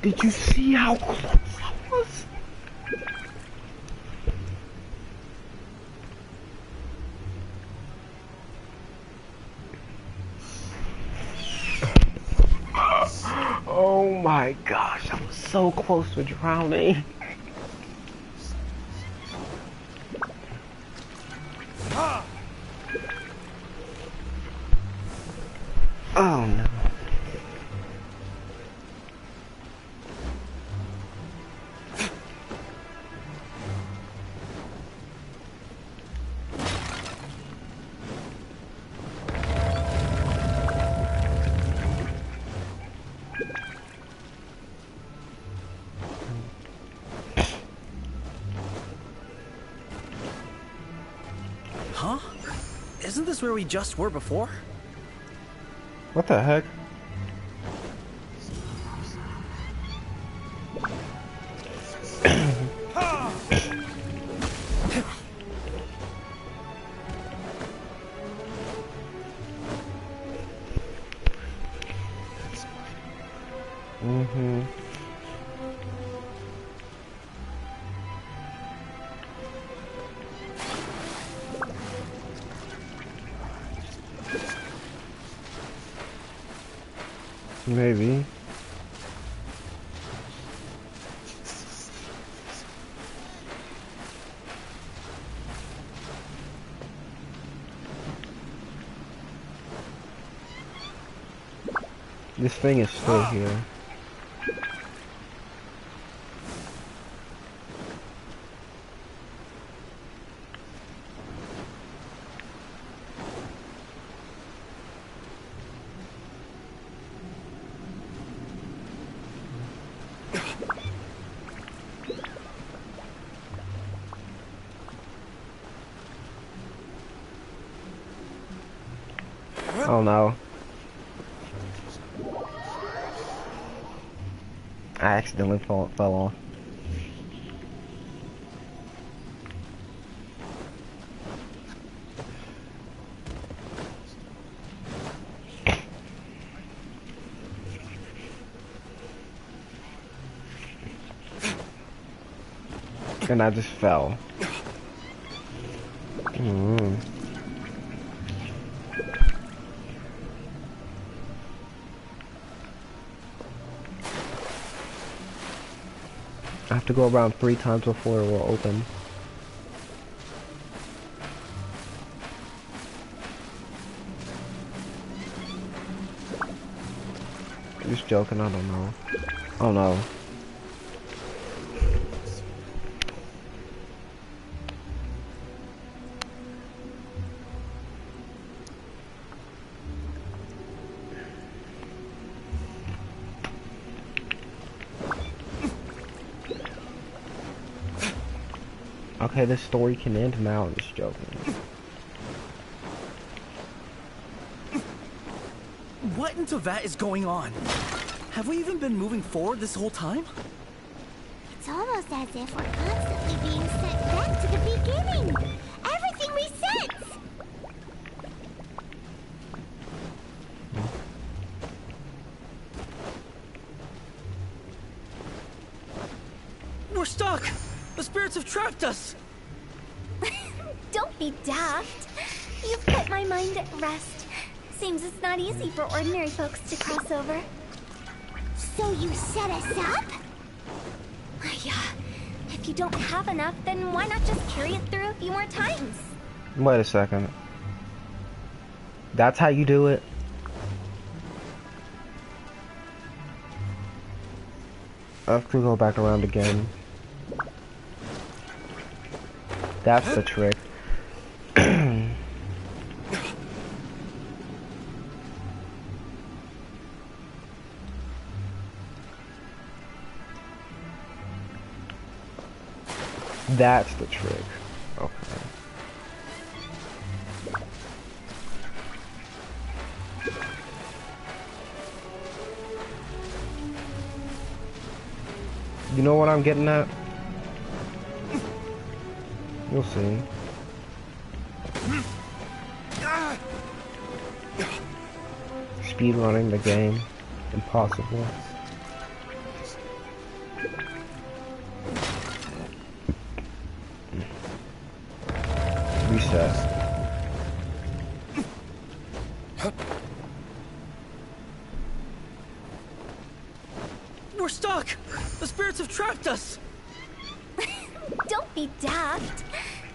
Did you see how close I was? Oh my gosh, I was so close to drowning. Oh no. Huh? Isn't this where we just were before? What the heck? Maybe. This thing is still here. Oh no. I accidentally fell off. And I just fell. I have to go around 3 times before it will open. Just joking, I don't know. Oh no. Okay, this story can end now. I'm just joking. What into that is going on? Have we even been moving forward this whole time? It's almost as if we're constantly being sent back to the beginning. Everything resets. We're stuck! The spirits have trapped us! Don't be daft. You've put my mind at rest. Seems it's not easy for ordinary folks to cross over. So you set us up? Yeah. If you don't have enough, then why not just carry it through a few more times? Wait a second. That's how you do it? I have to go back around again. That's the trick. That's the trick. Okay. You know what I'm getting at? You'll see. Speed running the game. Impossible. Reset. We're stuck! The spirits have trapped us! Don't be daft.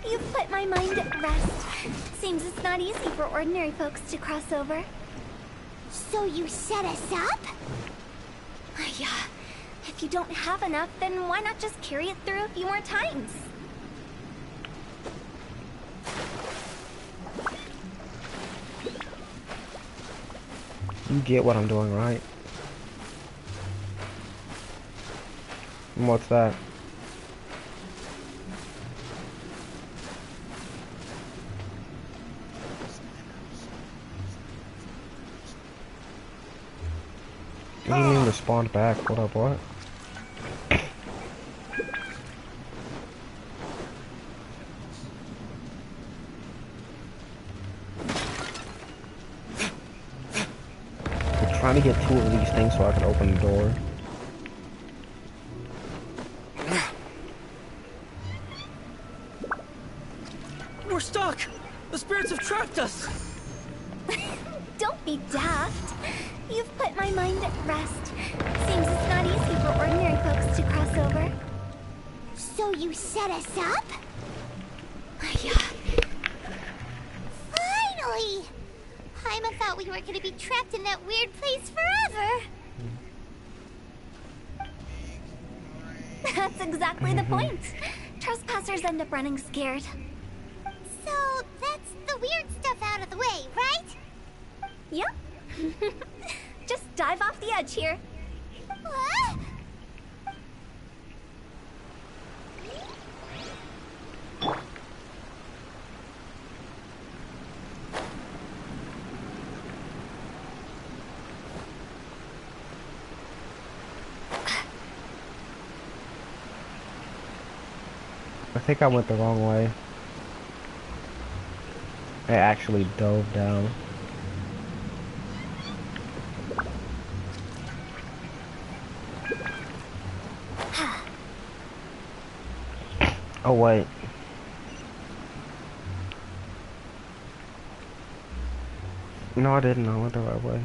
You've put my mind at rest. Seems it's not easy for ordinary folks to cross over. So you set us up? Yeah. If you don't have enough, then why not just carry it through a few more times? You get what I'm doing, right? And what's that? You didn't even respond back. What up, what? I'm trying to get 2 of these things so I can open the door. We're stuck! The spirits have trapped us! Don't be daft. You've put my mind at rest. Seems it's not easy for ordinary folks to cross over. So you set us up? Yeah. Finally! Paimon thought we were gonna be trapped in that weird place forever. That's exactly the point. Trespassers end up running scared. So that's the weird stuff out of the way, right? Yep. Just dive off the edge here. What? I think I went the wrong way. I actually dove down. Oh wait. No, I didn't. I went the right way.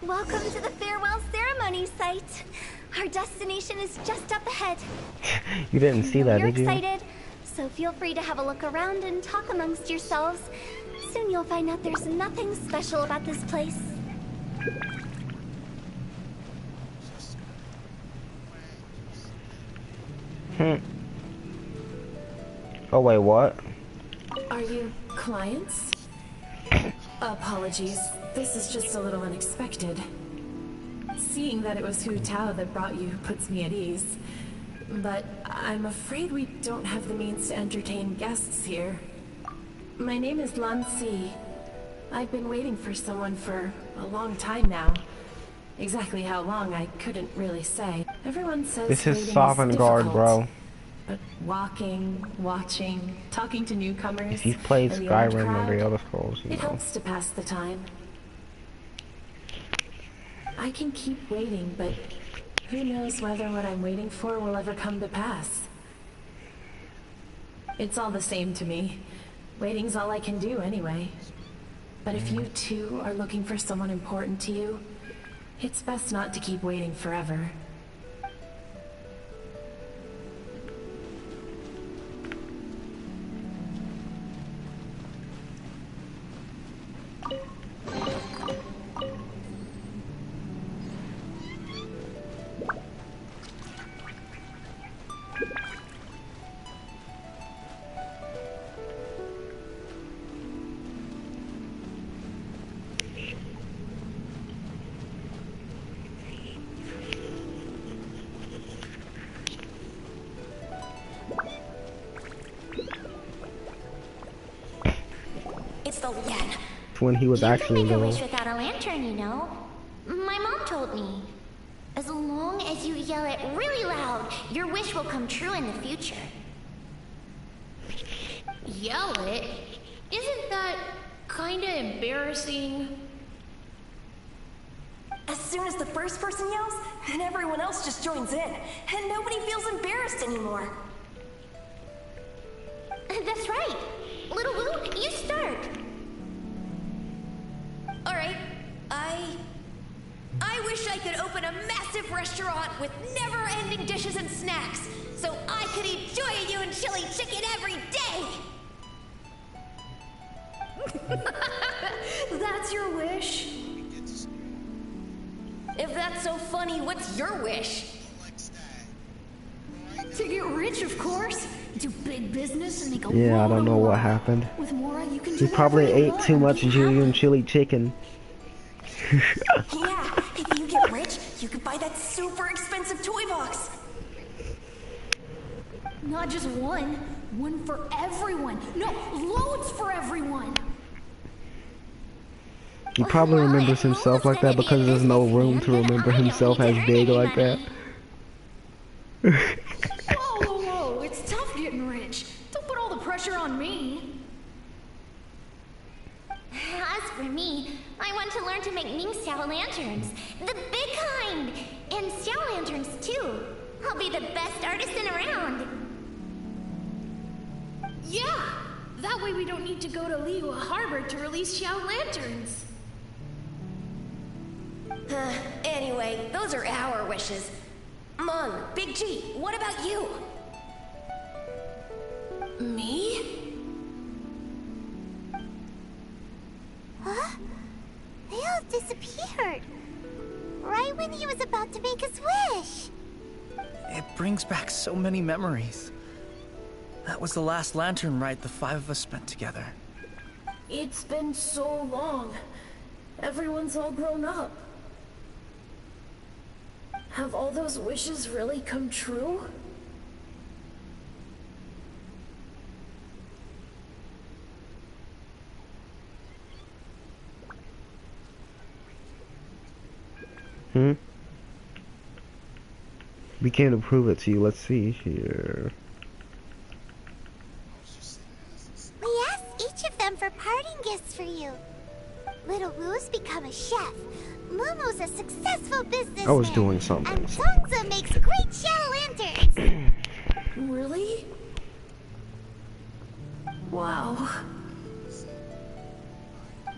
Welcome to the farewell ceremony site. Our destination is just up ahead. You didn't see that, You're did you? excited, so feel free to have a look around and talk amongst yourselves. Soon you'll find out there's nothing special about this place. Oh wait, what? Are you clients? Apologies. This is just a little unexpected. Seeing that it was Hu Tao that brought you puts me at ease. But I'm afraid we don't have the means to entertain guests here. My name is Lan Si. I've been waiting for someone for a long time now. Exactly how long, I couldn't really say. Everyone says This waiting is Sovereign Guard, difficult, bro. But walking, watching, talking to newcomers, If you've played and the old Skyrim or crowd, the Elder Scrolls, you it know. helps to pass the time. I can keep waiting, but Who knows whether what I'm waiting for will ever come to pass? It's all the same to me. Waiting's all I can do anyway. But if you too are looking for someone important to you, it's best not to keep waiting forever. When he was actually You can make a little. wish without a lantern, you know. My mom told me. As long as you yell it really loud, your wish will come true in the future. Yell it? Isn't that kinda embarrassing? As soon as the first person yells, then everyone else just joins in, and nobody feels embarrassed anymore. That's right. Little Wu, you start. Alright, I wish I could open a massive restaurant with never-ending dishes and snacks, so I could eat joy and chili chicken every day! That's your wish? If that's so funny, what's your wish? To get rich, of course. Do big business and make a Yeah, I lot don't of know what money. happened. With Mora, you can He do probably whatever you ate want too and much be Julian chili chicken. Yeah, if you get rich, you could buy that super expensive toy box. Not just one. One for everyone. No, loads for everyone. He probably remembers himself like that because there's no room to remember himself as big like that. Whoa. It's tough getting rich. Don't put all the pressure on me. As for me, I want to learn to make Ming-style lanterns. The big kind! And style lanterns, too. I'll be the best artisan around. Yeah! That way we don't need to go to Liyue Harbor to release Xiao lanterns. Anyway, those are our wishes. Mung, Big G, what about you? Me? Huh? They all disappeared. Right when he was about to make his wish. It brings back so many memories. That was the last lantern ride the 5 of us spent together. It's been so long. Everyone's all grown up. Have all those wishes really come true? We came to prove it to you. Let's see here. We asked each of them for parting gifts for you. Little Wu's become a chef. Momo's a successful businessman. I was doing something. And Zongza makes great shell lanterns. Really? Wow.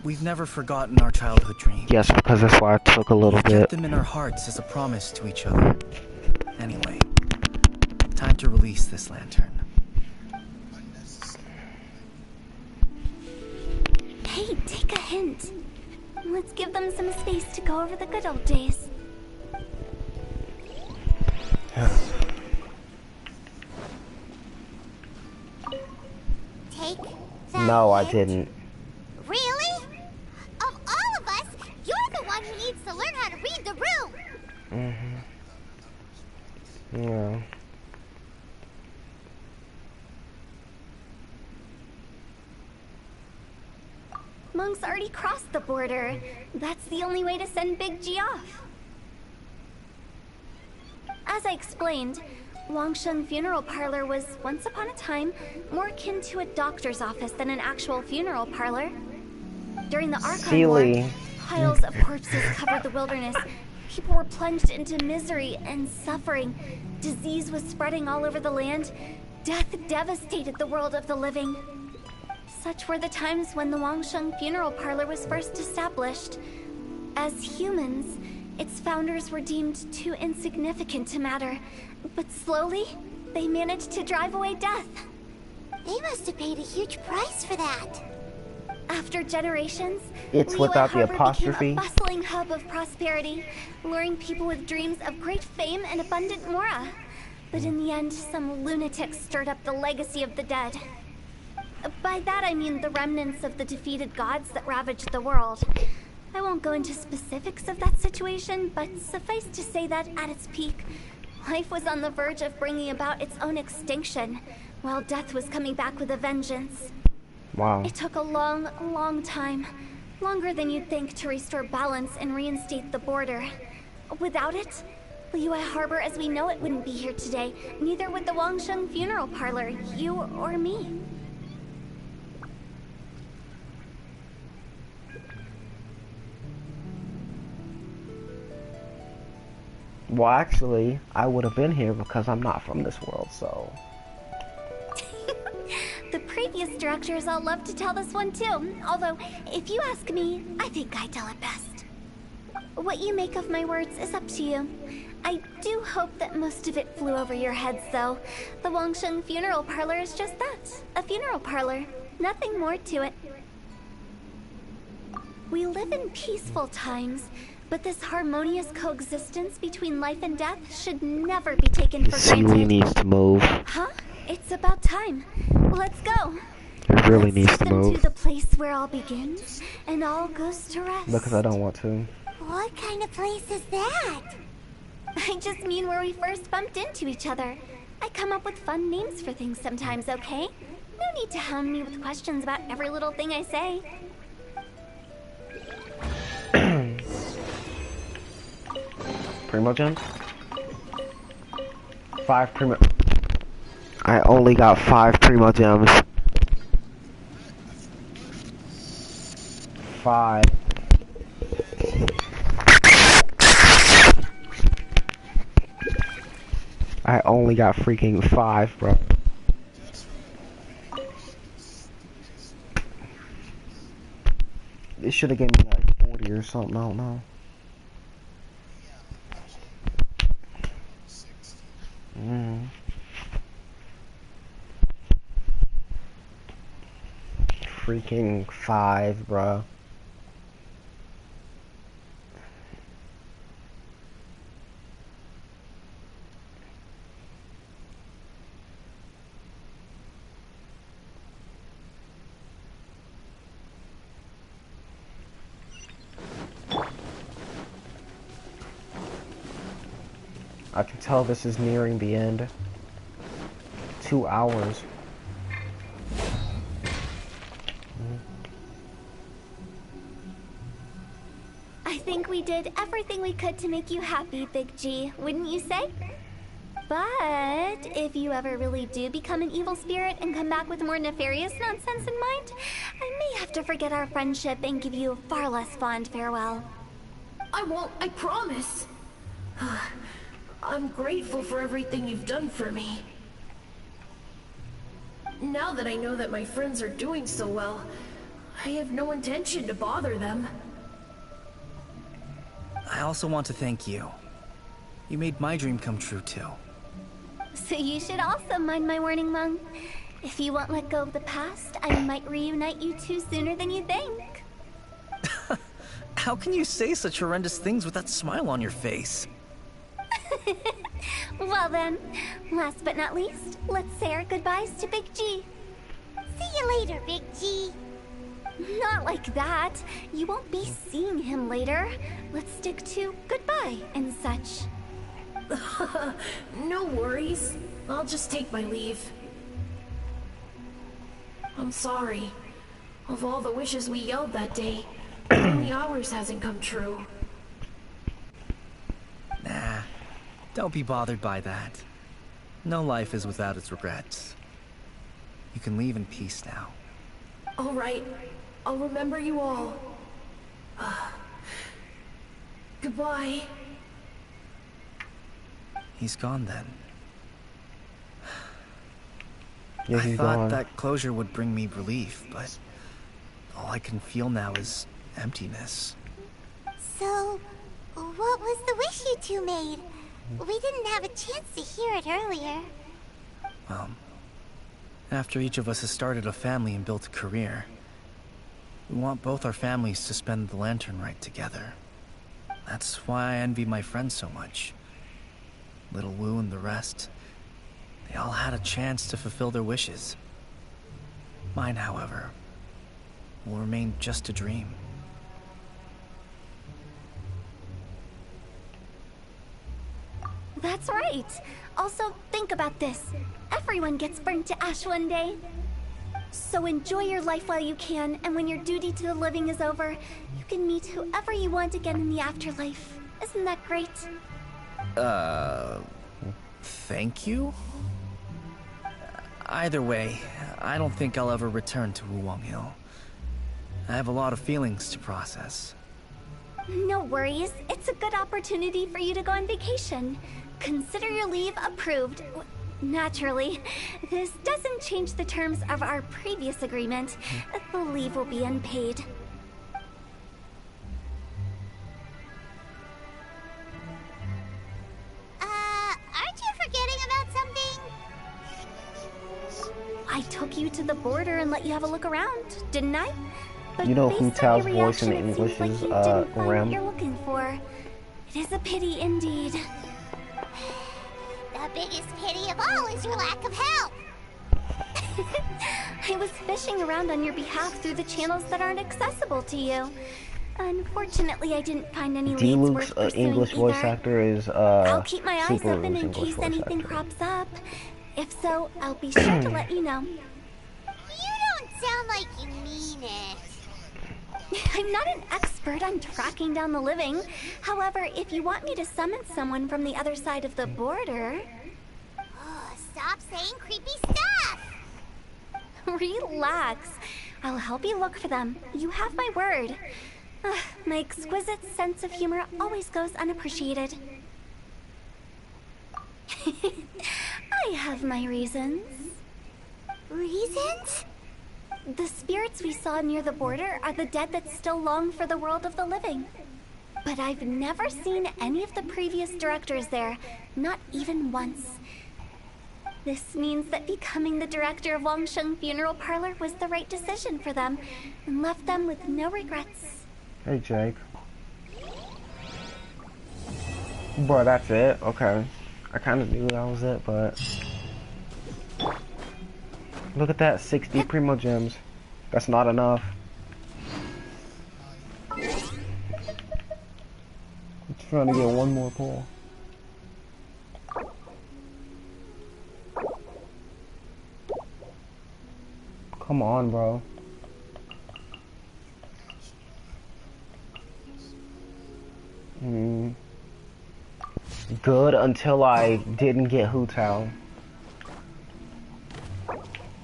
We've never forgotten our childhood dreams. Yes, because that's why it took a little bit. Kept them in our hearts as a promise to each other. Anyway, time to release this lantern. Hey, take a hint. Let's give them some space to go over the good old days. Take that No, I hint? didn't. Really? Of all of us, you're the one who needs to learn how to read the room. Yeah. Monk's already crossed the border. That's the only way to send Big G off. As I explained, Wangshen Funeral Parlor was, once upon a time, more akin to a doctor's office than an actual funeral parlor. During the Archon War, Silly. piles of corpses covered the wilderness, People were plunged into misery and suffering. Disease was spreading all over the land. Death devastated the world of the living. Such were the times when the Wangsheng Funeral Parlor was first established. As humans, its founders were deemed too insignificant to matter. But slowly, they managed to drive away death. They must have paid a huge price for that. After generations, It's Liyue without the Harbor apostrophe. became a bustling hub of prosperity, luring people with dreams of great fame and abundant mora. But in the end, some lunatics stirred up the legacy of the dead. By that I mean the remnants of the defeated gods that ravaged the world. I won't go into specifics of that situation, but suffice to say that at its peak, life was on the verge of bringing about its own extinction, while death was coming back with a vengeance. Wow. It took a long, long time. Longer than you'd think to restore balance and reinstate the border. Without it, Liyue Harbor as we know it wouldn't be here today. Neither would the Wangsheng Funeral Parlor, you or me. Well, actually, I would have been here because I'm not from this world, so... The previous directors all love to tell this one too. Although, if you ask me, I think I tell it best. What you make of my words is up to you. I do hope that most of it flew over your heads, though. The Wangsheng Funeral Parlor is just that. A funeral parlor. Nothing more to it. We live in peaceful times, but this harmonious coexistence between life and death should never be taken for Sealy granted. needs to move. Huh? It's about time. Let's go. It really Let's needs step to into move. the place where all begins and all goes to rest. Because I don't want to. What kind of place is that? I just mean where we first bumped into each other. I come up with fun names for things sometimes, okay? No need to hound me with questions about every little thing I say. Primo Gem? 5 Primo... I only got 5 Primo Gems. 5. I only got freaking 5, bro. It should have given me like 40 or something, I don't know. Freaking 5, bruh. I can tell this is nearing the end. 2 hours. I think we did everything we could to make you happy, Big G, wouldn't you say? But if you ever really do become an evil spirit and come back with more nefarious nonsense in mind, I may have to forget our friendship and give you a far less fond farewell. I won't, I promise. I'm grateful for everything you've done for me. Now that I know that my friends are doing so well, I have no intention to bother them. I also want to thank you. You made my dream come true, too. So you should also mind my warning, Mung. If you won't let go of the past, I might reunite you two sooner than you think. How can you say such horrendous things with that smile on your face? Well then, last but not least, let's say our goodbyes to Big G. See you later, Big G. Not like that. You won't be seeing him later. Let's stick to goodbye and such. No worries. I'll just take my leave. I'm sorry. Of all the wishes we yelled that day, only ours hasn't come true. Nah, don't be bothered by that. No life is without its regrets. You can leave in peace now. All right. I'll remember you all. Goodbye. He's gone then. Yeah, I he's thought gone. that closure would bring me relief, but all I can feel now is emptiness. So, what was the wish you two made? We didn't have a chance to hear it earlier. Well, after each of us has started a family and built a career, we want both our families to spend the Lantern Rite together. That's why I envy my friends so much. Little Wu and the rest, they all had a chance to fulfill their wishes. Mine, however, will remain just a dream. That's right. Also, think about this. Everyone gets burnt to ash one day. So enjoy your life while you can, and when your duty to the living is over, you can meet whoever you want again in the afterlife. Isn't that great? Thank you? Either way, I don't think I'll ever return to Wuwang Hill. I have a lot of feelings to process. No worries. It's a good opportunity for you to go on vacation. Consider your leave approved. Naturally, this doesn't change the terms of our previous agreement. The leave will be unpaid. Aren't you forgetting about something? I took you to the border and let you have a look around, didn't I? But You know based Hu on Tao's your voice in reaction, it English seems is like you didn't find what Rem. you're looking for. It is a pity indeed. The biggest pity of all is your lack of help. I was fishing around on your behalf through the channels that aren't accessible to you. Unfortunately, I didn't find any leads D-Luke's worth pursuing English voice either. actor is I'll keep my eyes Super open Ru's in English case voice anything actor. crops up. If so, I'll be sure to let you know. You don't sound like you mean it. I'm not an expert on tracking down the living. However, if you want me to summon someone from the other side of the border... Oh, stop saying creepy stuff. Relax. I'll help you look for them. You have my word. My exquisite sense of humor always goes unappreciated. I have my reasons. Reasons? The spirits we saw near the border are the dead that still long for the world of the living. But I've never seen any of the previous directors there, not even once. This means that becoming the director of Wangsheng Funeral Parlor was the right decision for them, and left them with no regrets. Hey, Jake. Bro, that's it? Okay. I kind of knew that was it, but... Look at that, 60 Primo Gems. That's not enough. I'm trying to get one more pull. Come on, bro. Good until I didn't get Hu Tao.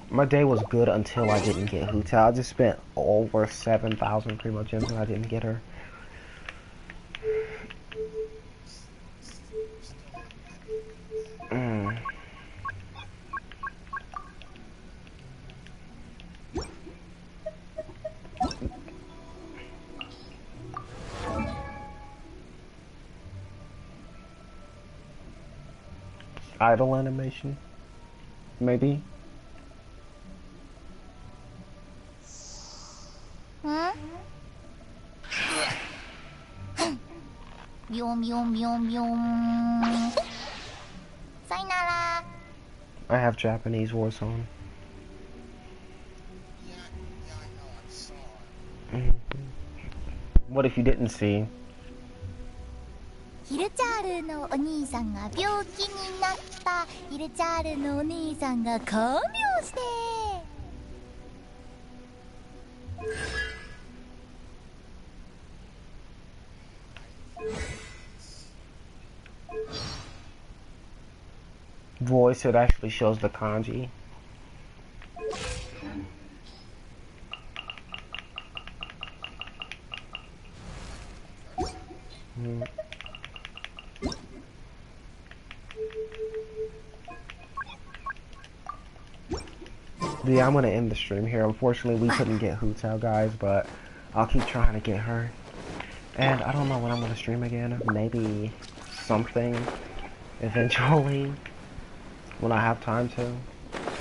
My day was good until I didn't get Hu Tao. I just spent over 7,000 Primo Gems and I didn't get her. Idle animation, maybe. Huh? Yum yum yum yum. Sayonara. I have Japanese voice on. What if you didn't see? ヒルチャールのお兄さんが病気になった。ヒルチャールのお兄さんが看病して。Voice, it actually shows the kanji. Yeah, I'm gonna end the stream here. Unfortunately, we couldn't get Hu-Tao, guys, but I'll keep trying to get her. And I don't know when I'm gonna stream again. Maybe something eventually when I have time to.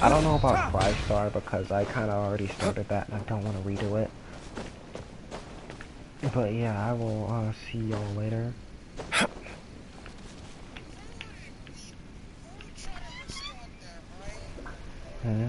I don't know about 5-star because I kind of already started that and I don't want to redo it. But yeah, I will see y'all later. Hmm?